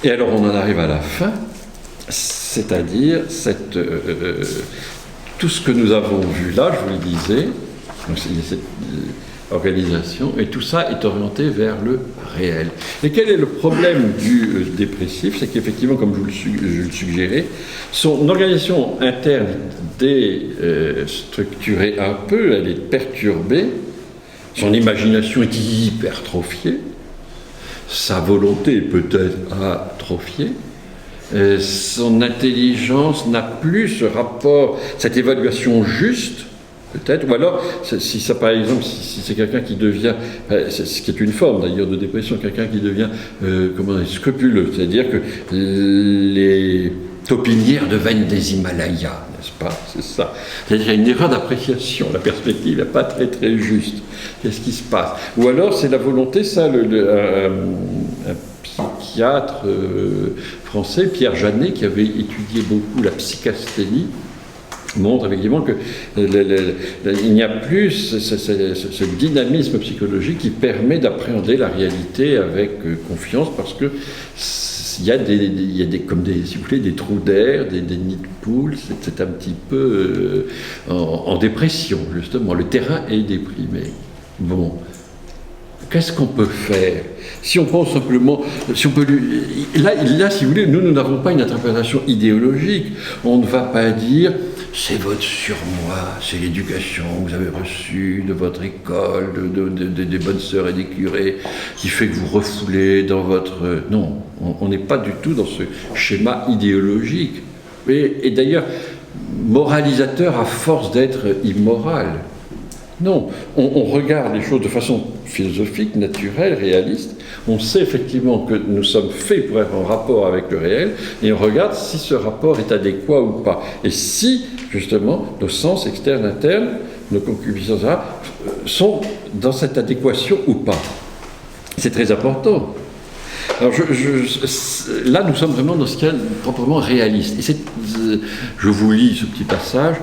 S1: Et alors, on en arrive à la fin, c'est-à-dire tout ce que nous avons vu là, je vous le disais, donc cette organisation, et tout ça est orienté vers le réel. Et quel est le problème du dépressif? C'est qu'effectivement, comme je le suggérais, son organisation interne est structurée un peu, elle est perturbée, son imagination est hypertrophiée, sa volonté est peut-être atrophiée, son intelligence n'a plus ce rapport, cette évaluation juste, peut-être, ou alors, si ça, par exemple, si c'est quelqu'un qui devient, ce qui est une forme d'ailleurs de dépression, quelqu'un qui devient scrupuleux, c'est-à-dire que les taupinières deviennent des Himalayas, n'est-ce pas? C'est ça. C'est-à-dire qu'il y a une erreur d'appréciation, la perspective n'est pas très très juste. Qu'est-ce qui se passe? Ou alors c'est la volonté, ça, un psychiatre français, Pierre Janet, qui avait étudié beaucoup la psychasthénie, montre effectivement qu'il n'y a plus ce dynamisme psychologique qui permet d'appréhender la réalité avec confiance, parce que il y a si vous voulez, des trous d'air, des nids de poules, c'est un petit peu en dépression, justement. Le terrain est déprimé. Bon. Qu'est-ce qu'on peut faire? Si on pense simplement, si on peut là, si vous voulez, nous n'avons pas une interprétation idéologique. On ne va pas dire c'est votre surmoi, c'est l'éducation que vous avez reçue de votre école, des bonnes sœurs et des curés, qui fait que vous refoulez dans votre... Non, on n'est pas du tout dans ce schéma idéologique. Et d'ailleurs, moralisateur à force d'être immoral. Non, on regarde les choses de façon philosophique, naturelle, réaliste. On sait effectivement que nous sommes faits pour être en rapport avec le réel, et on regarde si ce rapport est adéquat ou pas. Et si, justement, nos sens externes, internes, nos concupiscences sont dans cette adéquation ou pas. C'est très important. Alors, là, nous sommes vraiment dans ce cas proprement réaliste. Et je vous lis ce petit passage.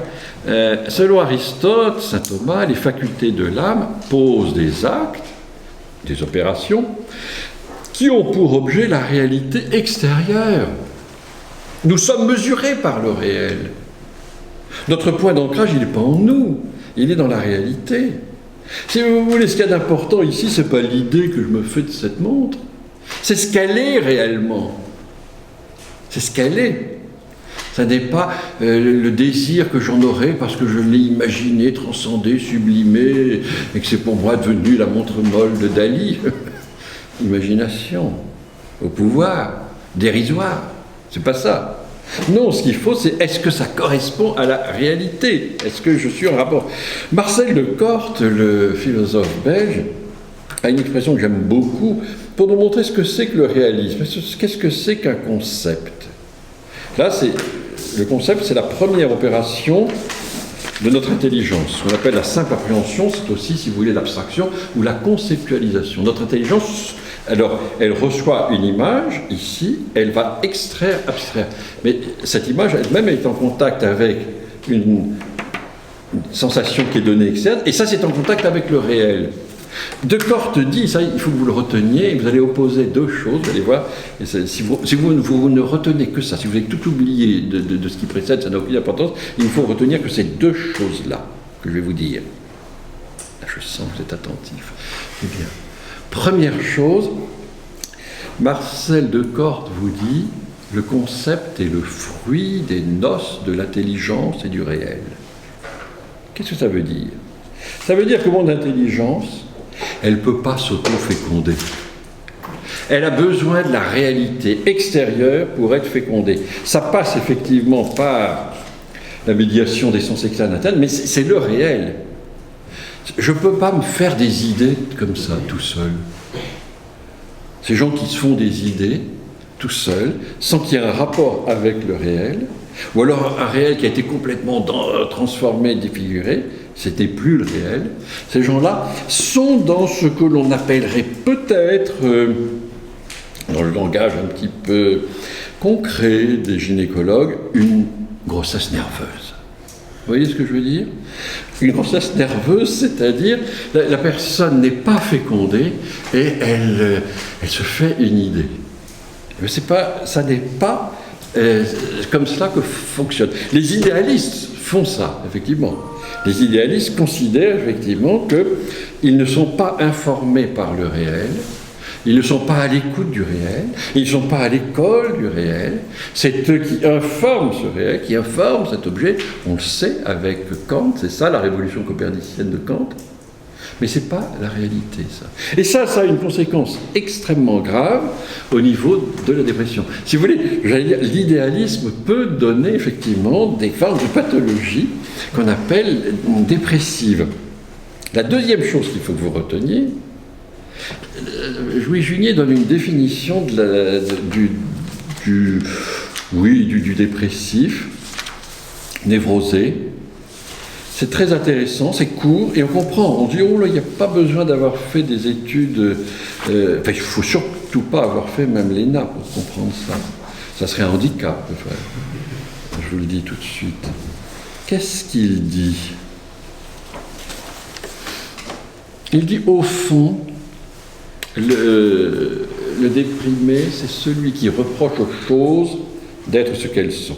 S1: Selon Aristote, saint Thomas, les facultés de l'âme posent des actes, des opérations, qui ont pour objet la réalité extérieure. Nous sommes mesurés par le réel. Notre point d'ancrage, il n'est pas en nous, il est dans la réalité. Si vous voulez, ce qu'il y a d'important ici, ce n'est pas l'idée que je me fais de cette montre, c'est ce qu'elle est réellement. C'est ce qu'elle est. Ça n'est pas le désir que j'en aurais parce que je l'ai imaginé, transcendé, sublimé, et que c'est pour moi devenu la montre molle de Dali. Imagination, au pouvoir, dérisoire. C'est pas ça. Non, ce qu'il faut, c'est est-ce que ça correspond à la réalité? Est-ce que je suis en rapport? Marcel de Corte, le philosophe belge, a une expression que j'aime beaucoup pour nous montrer ce que c'est que le réalisme. Qu'est-ce que c'est qu'un concept? Là, le concept, c'est la première opération de notre intelligence. Ce qu'on appelle la simple appréhension, c'est aussi, si vous voulez, l'abstraction ou la conceptualisation. Notre intelligence Alors, elle reçoit une image, ici, elle va extraire, abstraire. Mais cette image elle-même est en contact avec une sensation qui est donnée externe, et ça, c'est en contact avec le réel. Descartes dit, ça il faut que vous le reteniez, vous allez opposer deux choses, vous allez voir, et si vous ne retenez que ça, si vous avez tout oublié de ce qui précède, ça n'a aucune importance, il faut retenir que ces deux choses-là que je vais vous dire. Là, je sens que vous êtes attentif. Eh bien, première chose, Marcel Descartes vous dit, le concept est le fruit des noces de l'intelligence et du réel. Qu'est-ce que ça veut dire? Ça veut dire que mon intelligence, elle ne peut pas s'auto-féconder. Elle a besoin de la réalité extérieure pour être fécondée. Ça passe effectivement par la médiation des sens externes internes, mais c'est le réel. Je ne peux pas me faire des idées comme ça, tout seul. Ces gens qui se font des idées, tout seuls, sans qu'il y ait un rapport avec le réel, ou alors un réel qui a été complètement transformé, défiguré, c'était plus le réel. Ces gens-là sont dans ce que l'on appellerait peut-être, dans le langage un petit peu concret des gynécologues, une grossesse nerveuse. Vous voyez ce que je veux dire? Une grossesse nerveuse, c'est-à-dire la personne n'est pas fécondée et elle se fait une idée. Mais ça n'est pas comme cela que fonctionne. Les idéalistes font ça, effectivement. Les idéalistes considèrent effectivement qu'ils ne sont pas informés par le réel, ils ne sont pas à l'écoute du réel, ils ne sont pas à l'école du réel. C'est eux qui informent ce réel, qui informent cet objet. On le sait avec Kant, c'est ça la révolution copernicienne de Kant. Mais ce n'est pas la réalité, ça. Et ça a une conséquence extrêmement grave au niveau de la dépression. Si vous voulez, j'allais dire, l'idéalisme peut donner effectivement des formes de pathologie qu'on appelle dépressives. La deuxième chose qu'il faut que vous reteniez, Louis Junier donne une définition du dépressif, névrosé. C'est très intéressant, c'est court, et on comprend. On dit, oh là, il n'y a pas besoin d'avoir fait des études... il ne faut surtout pas avoir fait même l'ENA pour comprendre ça. Ça serait un handicap. Je vous le dis tout de suite. Qu'est-ce qu'il dit? Il dit, au fond, le déprimé, c'est celui qui reproche aux choses d'être ce qu'elles sont,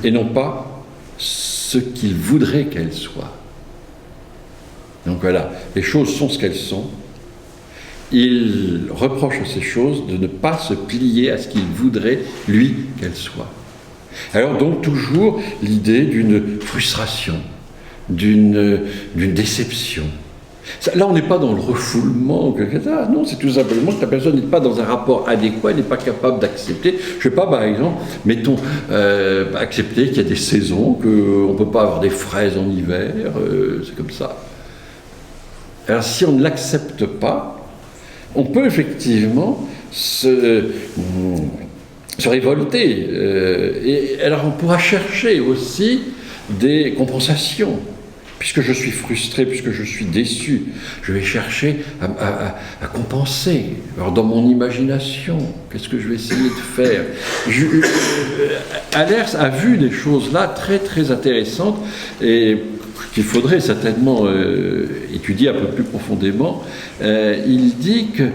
S1: et non pas ce qu'il voudrait qu'elles soient. Donc voilà, les choses sont ce qu'elles sont. Il reproche à ces choses de ne pas se plier à ce qu'il voudrait, lui, qu'elles soient. Alors donc toujours l'idée d'une frustration, d'une déception. Là, on n'est pas dans le refoulement, non, c'est tout simplement que la personne n'est pas dans un rapport adéquat, elle n'est pas capable d'accepter. Je ne sais pas, par exemple, mettons, accepter qu'il y a des saisons, qu'on ne peut pas avoir des fraises en hiver, c'est comme ça. Alors, si on ne l'accepte pas, on peut effectivement se révolter. Et alors, on pourra chercher aussi des compensations. Puisque je suis frustré, puisque je suis déçu, je vais chercher à compenser. Alors dans mon imagination, qu'est-ce que je vais essayer de faire? Allers a vu des choses là très très intéressantes et qu'il faudrait certainement étudier un peu plus profondément. Il dit que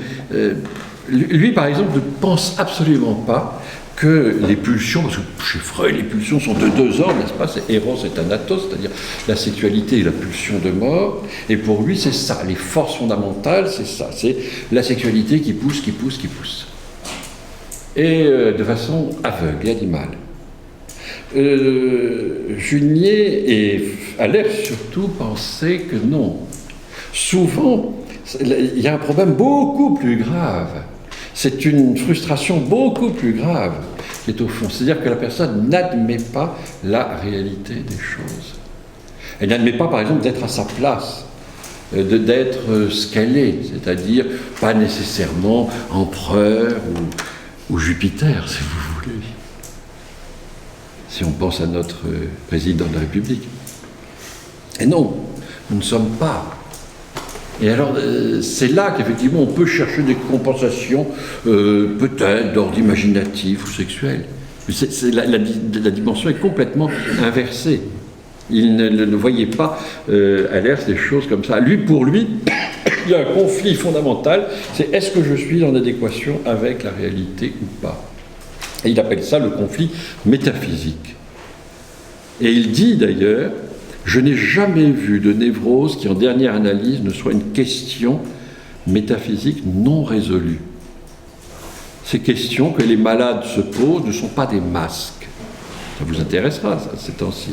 S1: lui par exemple ne pense absolument pas que les pulsions, parce que chez Freud, les pulsions sont de deux ordres, n'est-ce pas? C'est Eros et Thanatos, c'est-à-dire la sexualité et la pulsion de mort. Et pour lui, c'est ça, les forces fondamentales, c'est ça, c'est la sexualité qui pousse, qui pousse, qui pousse. Et de façon aveugle et animale. Junier et Allers surtout pensaient que non. Souvent, il y a un problème beaucoup plus grave. C'est une frustration beaucoup plus grave qui est au fond. C'est-à-dire que la personne n'admet pas la réalité des choses. Elle n'admet pas, par exemple, d'être à sa place, d'être ce qu'elle est, c'est-à-dire pas nécessairement empereur ou Jupiter, si vous voulez. Si on pense à notre président de la République. Et non, nous ne sommes pas Et alors, c'est là qu'effectivement on peut chercher des compensations, peut-être d'ordre imaginatif ou sexuel. Mais la dimension est complètement inversée. Il ne voyait pas à l'air des choses comme ça. Pour lui, il y a un conflit fondamental, c'est est-ce que je suis en adéquation avec la réalité ou pas? Et il appelle ça le conflit métaphysique. Et il dit d'ailleurs, je n'ai jamais vu de névrose qui en dernière analyse ne soit une question métaphysique non résolue. Ces questions que les malades se posent ne sont pas des masques. Ça vous intéressera, ça, ces temps-ci.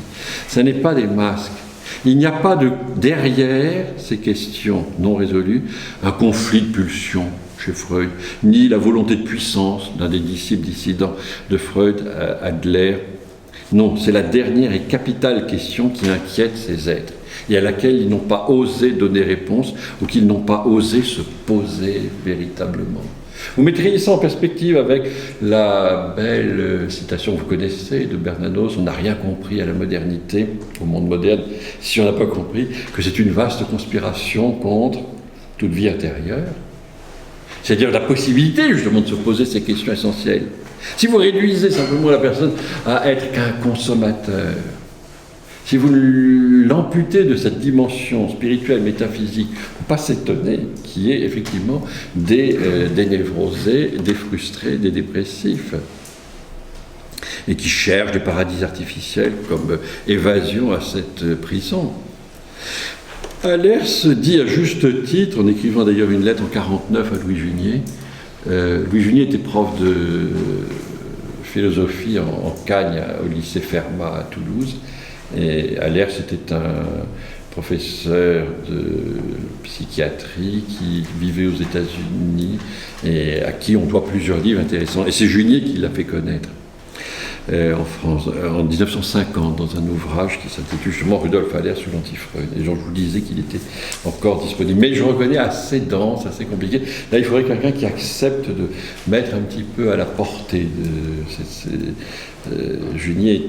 S1: Ce n'est pas des masques. Il n'y a pas derrière ces questions non résolues un conflit de pulsions chez Freud, ni la volonté de puissance d'un des disciples dissidents de Freud, Adler. Non, c'est la dernière et capitale question qui inquiète ces êtres et à laquelle ils n'ont pas osé donner réponse ou qu'ils n'ont pas osé se poser véritablement. Vous mettriez ça en perspective avec la belle citation que vous connaissez de Bernanos, on n'a rien compris à la modernité, au monde moderne, si on n'a pas compris que c'est une vaste conspiration contre toute vie intérieure. C'est-à-dire la possibilité justement de se poser ces questions essentielles. Si vous réduisez simplement la personne à être qu'un consommateur, si vous l'amputez de cette dimension spirituelle, métaphysique, il ne faut pas s'étonner qu'il y ait effectivement des névrosés, des frustrés, des dépressifs, et qui cherchent des paradis artificiels comme évasion à cette prison. Allers dit à juste titre, en écrivant d'ailleurs une lettre en 1949 à Louis Junier. Louis Junier était prof de philosophie en Cagne au lycée Fermat à Toulouse. Et Allers était un professeur de psychiatrie qui vivait aux États-Unis et à qui on doit plusieurs livres intéressants. Et c'est Junier qui l'a fait connaître en France, en 1950, dans un ouvrage qui s'intitule justement Rudolf Allers sous l'anti-Freud. Et donc je vous disais qu'il était encore disponible. Mais je reconnais assez dense, assez compliqué. Là, il faudrait quelqu'un qui accepte de mettre un petit peu à la portée de Junier.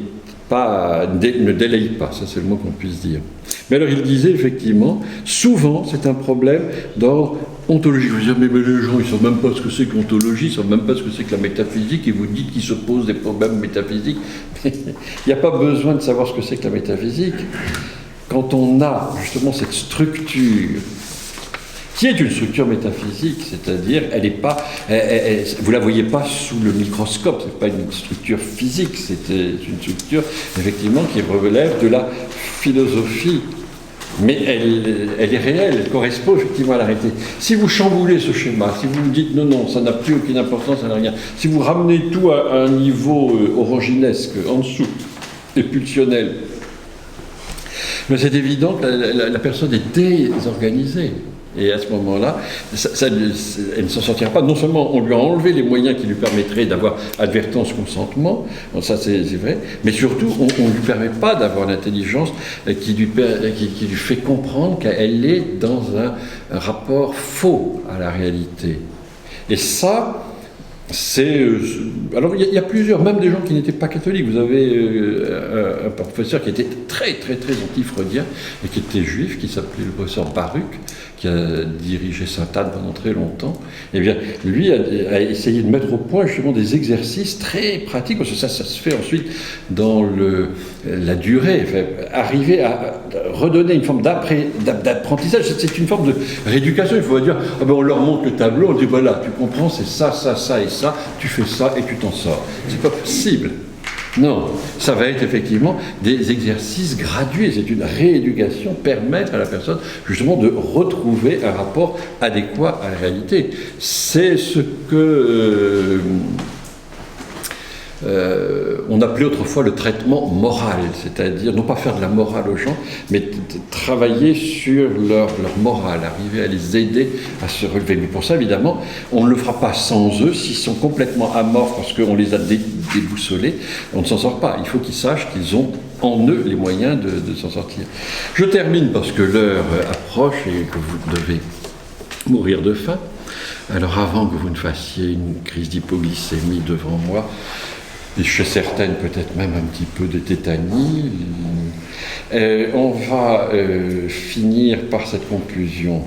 S1: Ne délaye pas, ça c'est le mot qu'on puisse dire. Mais alors il disait effectivement, souvent c'est un problème d'ordre ontologique. Je veux dire, mais les gens ils ne savent même pas ce que c'est que l'ontologie, ils ne savent même pas ce que c'est que la métaphysique, et vous dites qu'ils se posent des problèmes métaphysiques. Il n'y a pas besoin de savoir ce que c'est que la métaphysique. Quand on a justement cette structure, qui est une structure métaphysique, c'est-à-dire, elle n'est pas, vous la voyez pas sous le microscope, c'est pas une structure physique, c'est une structure effectivement qui relève de la philosophie, mais elle est réelle, elle correspond effectivement à la réalité. Si vous chamboulez ce schéma, si vous me dites non, ça n'a plus aucune importance, ça n'a rien, si vous ramenez tout à un niveau oranginesque, en dessous, et pulsionnel, mais c'est évident que la personne est désorganisée. Et à ce moment-là, elle ne s'en sortira pas. Non seulement on lui a enlevé les moyens qui lui permettraient d'avoir advertence, consentement, ça c'est vrai, mais surtout on ne lui permet pas d'avoir l'intelligence qui lui fait comprendre qu'elle est dans un rapport faux à la réalité. Et ça, alors il y a plusieurs, même des gens qui n'étaient pas catholiques. Vous avez un professeur qui était très très très anti-freudien et qui était juif, qui s'appelait le professeur Baruch, qui a dirigé Sainte-Anne pendant très longtemps. Eh bien, lui a essayé de mettre au point justement des exercices très pratiques, parce que ça se fait ensuite dans la durée, arriver à redonner une forme d'apprentissage. C'est une forme de rééducation. Il faut dire, on leur montre le tableau, on dit voilà, tu comprends, c'est ça, ça, ça et ça, tu fais ça et tu t'en sors. C'est pas possible. Non, ça va être effectivement des exercices gradués, c'est une rééducation, permettre à la personne justement de retrouver un rapport adéquat à la réalité. C'est ce que on appelait autrefois le traitement moral, c'est-à-dire non pas faire de la morale aux gens, mais travailler sur leur morale, arriver à les aider à se relever. Mais pour ça, évidemment, on ne le fera pas sans eux. S'ils sont complètement amorphes parce qu'on les a déboussolés, on ne s'en sort pas. Il faut qu'ils sachent qu'ils ont en eux les moyens de s'en sortir. Je termine parce que l'heure approche et que vous devez mourir de faim. Alors avant que vous ne fassiez une crise d'hypoglycémie devant moi, et chez certaines peut-être même un petit peu de tétanie, on va finir par cette conclusion.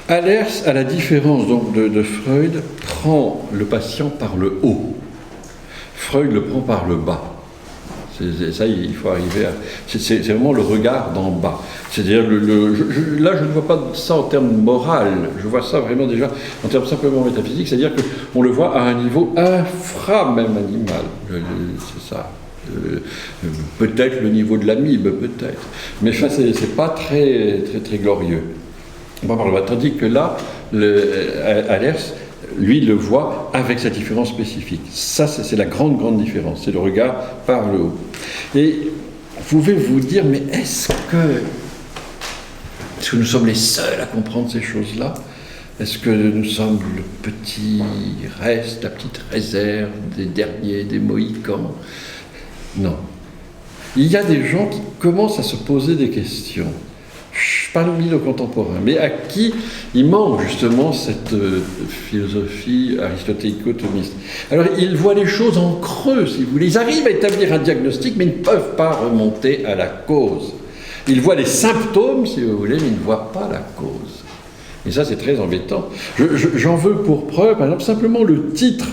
S1: Allers, à la différence donc de Freud, prend le patient par le haut. Freud le prend par le bas. Ça, il faut arriver à... C'est vraiment le regard d'en bas. C'est-à-dire, là, je ne vois pas ça en termes moral, je vois ça vraiment déjà en termes simplement métaphysiques, c'est-à-dire qu'on le voit à un niveau infra même animal. C'est ça. Peut-être le niveau de l'amibe, peut-être. Mais ça, c'est pas très glorieux. Bon, tandis que là, Allers, lui, le voit avec sa différence spécifique. Ça, c'est la grande différence. C'est le regard par le haut. Et vous pouvez vous dire, mais est-ce que nous sommes les seuls à comprendre ces choses-là? Est-ce que nous sommes le petit reste, la petite réserve des derniers, des Mohicans? Non. Il y a des gens qui commencent à se poser des questions. Parmi nos contemporains, mais à qui il manque justement cette philosophie aristotélico-thomiste. Alors ils voient les choses en creux, si vous voulez. Ils arrivent à établir un diagnostic, mais ils ne peuvent pas remonter à la cause. Ils voient les symptômes, si vous voulez, mais ils ne voient pas la cause. Et ça, c'est très embêtant. J'en veux pour preuve, par exemple, simplement le titre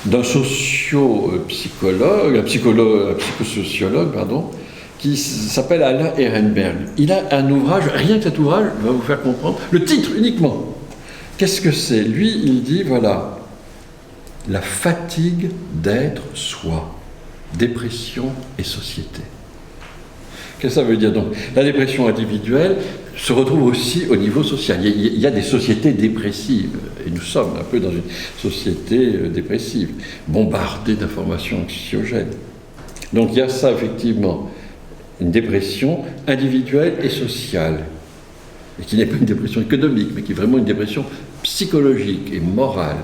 S1: d'un sociopsychologue, un psychosociologue, pardon, qui s'appelle Alain Ehrenberg. Il a un ouvrage, rien que cet ouvrage va vous faire comprendre, le titre uniquement. Qu'est-ce que c'est? Lui, il dit, voilà, la fatigue d'être soi, dépression et société. Qu'est-ce que ça veut dire donc? La dépression individuelle se retrouve aussi au niveau social. Il y a des sociétés dépressives, et nous sommes un peu dans une société dépressive, bombardée d'informations anxiogènes. Donc il y a ça, effectivement, une dépression individuelle et sociale, et qui n'est pas une dépression économique, mais qui est vraiment une dépression psychologique et morale.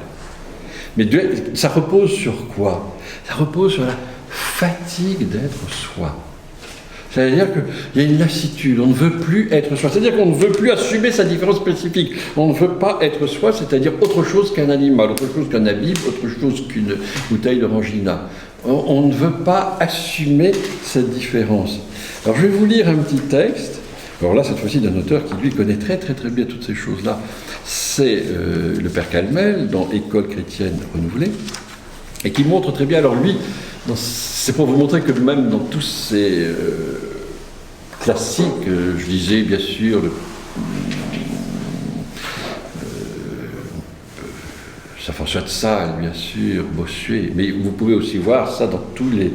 S1: Mais ça repose sur quoi? Ça repose sur la fatigue d'être soi. C'est-à-dire qu'il y a une lassitude, on ne veut plus être soi. C'est-à-dire qu'on ne veut plus assumer sa différence spécifique. On ne veut pas être soi, c'est-à-dire autre chose qu'un animal, autre chose qu'un amibe, autre chose qu'une bouteille d'orangina. On ne veut pas assumer cette différence. Alors je vais vous lire un petit texte. Alors là, cette fois-ci, d'un auteur qui, lui, connaît très bien toutes ces choses-là. C'est le père Calmel, dans École chrétienne renouvelée, et qui montre très bien, alors lui, c'est pour vous montrer que même dans tous ces classiques, je disais bien sûr Saint-François de Sales, bien sûr, Bossuet, mais vous pouvez aussi voir ça dans tous les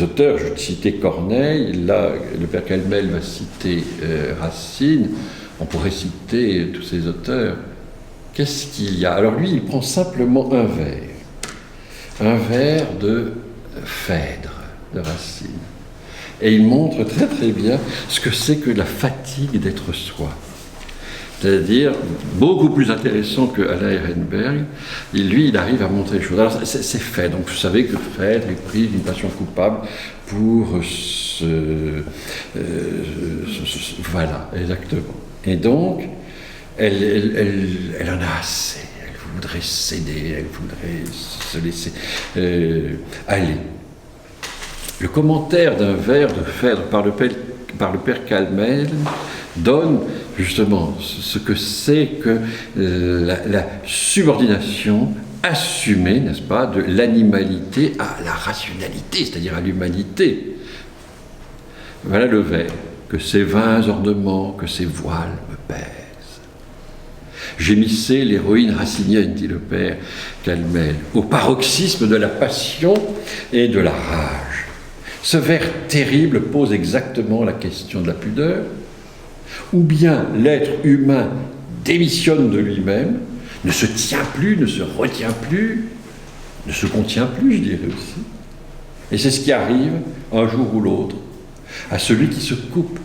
S1: auteurs. Je citais Corneille, là, le père Calmel va citer Racine, on pourrait citer tous ces auteurs. Qu'est-ce qu'il y a? Alors lui, il prend simplement un vers de Phèdre, de Racine, et il montre très bien ce que c'est que la fatigue d'être soi. C'est-à-dire, beaucoup plus intéressant que Alain Ehrenberg, il arrive à montrer les choses. Alors, c'est Phèdre. Donc, vous savez que Phèdre est pris d'une passion coupable pour voilà, exactement. Et donc, elle en a assez. Elle voudrait céder, elle voudrait se laisser aller. Le commentaire d'un vers de Phèdre par le père Calmel donne justement ce que c'est que la subordination assumée, n'est-ce pas, de l'animalité à la rationalité, c'est-à-dire à l'humanité. Voilà le vers. Que ces vains ornements, que ces voiles me pèsent. Gémissait l'héroïne racinienne, dit le père Calmel, au paroxysme de la passion et de la rage. Ce vers terrible pose exactement la question de la pudeur. Ou bien l'être humain démissionne de lui-même, ne se tient plus, ne se retient plus, ne se contient plus, je dirais aussi. Et c'est ce qui arrive, un jour ou l'autre, à celui qui se coupe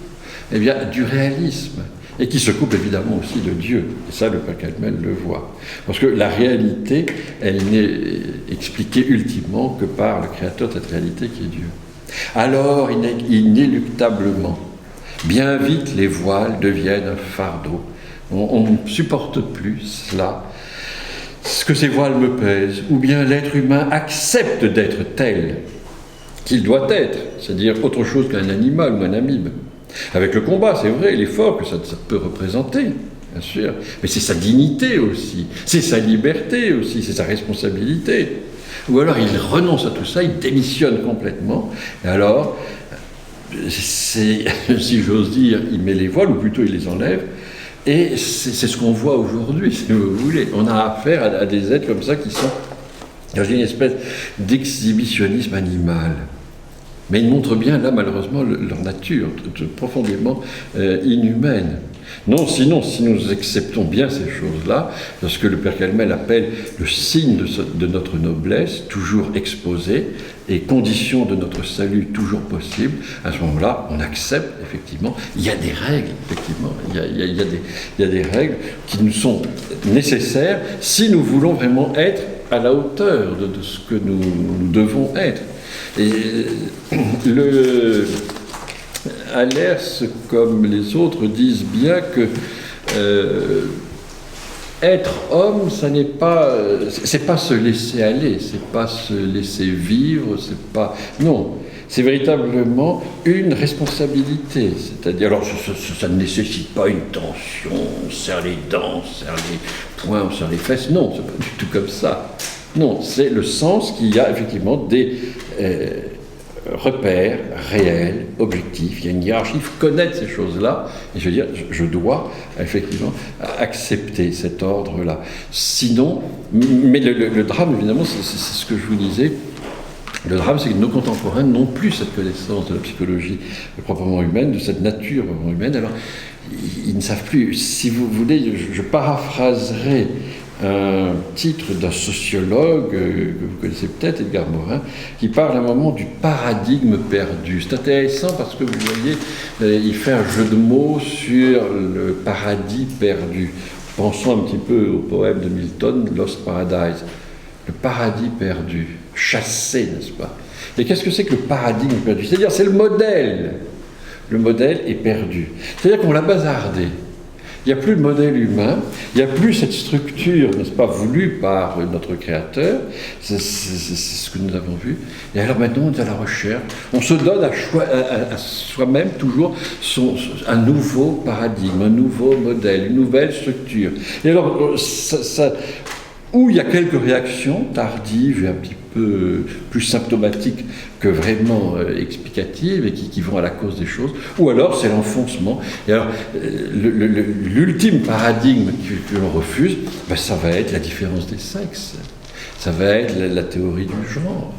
S1: du réalisme, et qui se coupe évidemment aussi de Dieu. Et ça, le père Calmel le voit. Parce que la réalité, elle n'est expliquée ultimement que par le créateur de cette réalité qui est Dieu. Alors, inéluctablement, bien vite, les voiles deviennent un fardeau. On ne supporte plus cela. Ce que ces voiles me pèsent, ou bien l'être humain accepte d'être tel qu'il doit être, c'est-à-dire autre chose qu'un animal ou un amibe. Avec le combat, c'est vrai, l'effort que ça peut représenter. bien sûr. Mais c'est sa dignité aussi, c'est sa liberté aussi, c'est sa responsabilité. Ou alors il renonce à tout ça, il démissionne complètement, et alors, si j'ose dire, il met les voiles, ou plutôt il les enlève, et c'est ce qu'on voit aujourd'hui, si vous voulez. On a affaire à des êtres comme ça qui sont dans une espèce d'exhibitionnisme animal. Mais ils montrent bien, là, malheureusement, leur nature, profondément inhumaine. Non, sinon, si nous acceptons bien ces choses-là, ce que le Père Calmel appelle le signe de notre noblesse, toujours exposé, et condition de notre salut toujours possible, à ce moment-là, on accepte, effectivement, il y a des règles, effectivement, il y a des règles qui nous sont nécessaires si nous voulons vraiment être à la hauteur de ce que nous devons être. Et Allers, comme les autres, disent bien que être homme, ça n'est pas, c'est pas se laisser aller, c'est pas se laisser vivre, c'est pas, non, c'est véritablement une responsabilité. C'est-à-dire, alors ça ne nécessite pas une tension, on serre les dents, on serre les poings, on serre les fesses, non, c'est pas du tout comme ça. Non, c'est le sens qu'il y a effectivement des repères réels, objectifs, il y a une hiérarchie, il faut connaître ces choses-là, et je veux dire, je dois effectivement accepter cet ordre-là. Sinon, mais le drame, évidemment, c'est ce que je vous disais, le drame, c'est que nos contemporains n'ont plus cette connaissance de la psychologie proprement humaine, de cette nature proprement humaine, alors ils ne savent plus. Si vous voulez, je paraphraserai un titre d'un sociologue que vous connaissez peut-être, Edgar Morin, qui parle à un moment du paradigme perdu. C'est intéressant parce que vous voyez, il fait un jeu de mots sur le paradis perdu. Pensons un petit peu au poème de Milton, Lost Paradise. Le paradis perdu, chassé, n'est-ce pas? Et qu'est-ce que c'est que le paradigme perdu? C'est-à-dire, c'est le modèle. Le modèle est perdu. C'est-à-dire qu'on l'a bazardé. Il n'y a plus de modèle humain, il n'y a plus cette structure, n'est-ce pas, voulue par notre Créateur, c'est ce que nous avons vu. Et alors maintenant, on est à la recherche, on se donne à soi-même toujours un nouveau paradigme, un nouveau modèle, une nouvelle structure. Et alors, où il y a quelques réactions tardives et un petit peu plus symptomatiques que vraiment explicatives et qui vont à la cause des choses, ou alors c'est l'enfoncement. Et alors, l'ultime paradigme que l'on refuse, ben, ça va être la différence des sexes, ça va être la théorie du genre,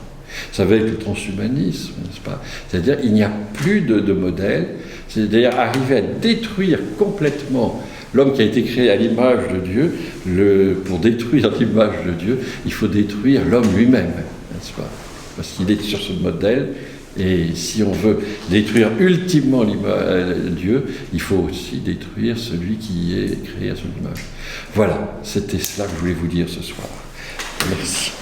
S1: ça va être le transhumanisme, n'est-ce pas? C'est-à-dire, il n'y a plus de modèle, c'est-à-dire arriver à détruire complètement l'homme qui a été créé à l'image de Dieu. Pour détruire l'image de Dieu, il faut détruire l'homme lui-même, n'est-ce pas? Parce qu'il est sur ce modèle, et si on veut détruire ultimement Dieu, il faut aussi détruire celui qui est créé à son image. Voilà, c'était cela que je voulais vous dire ce soir. Merci.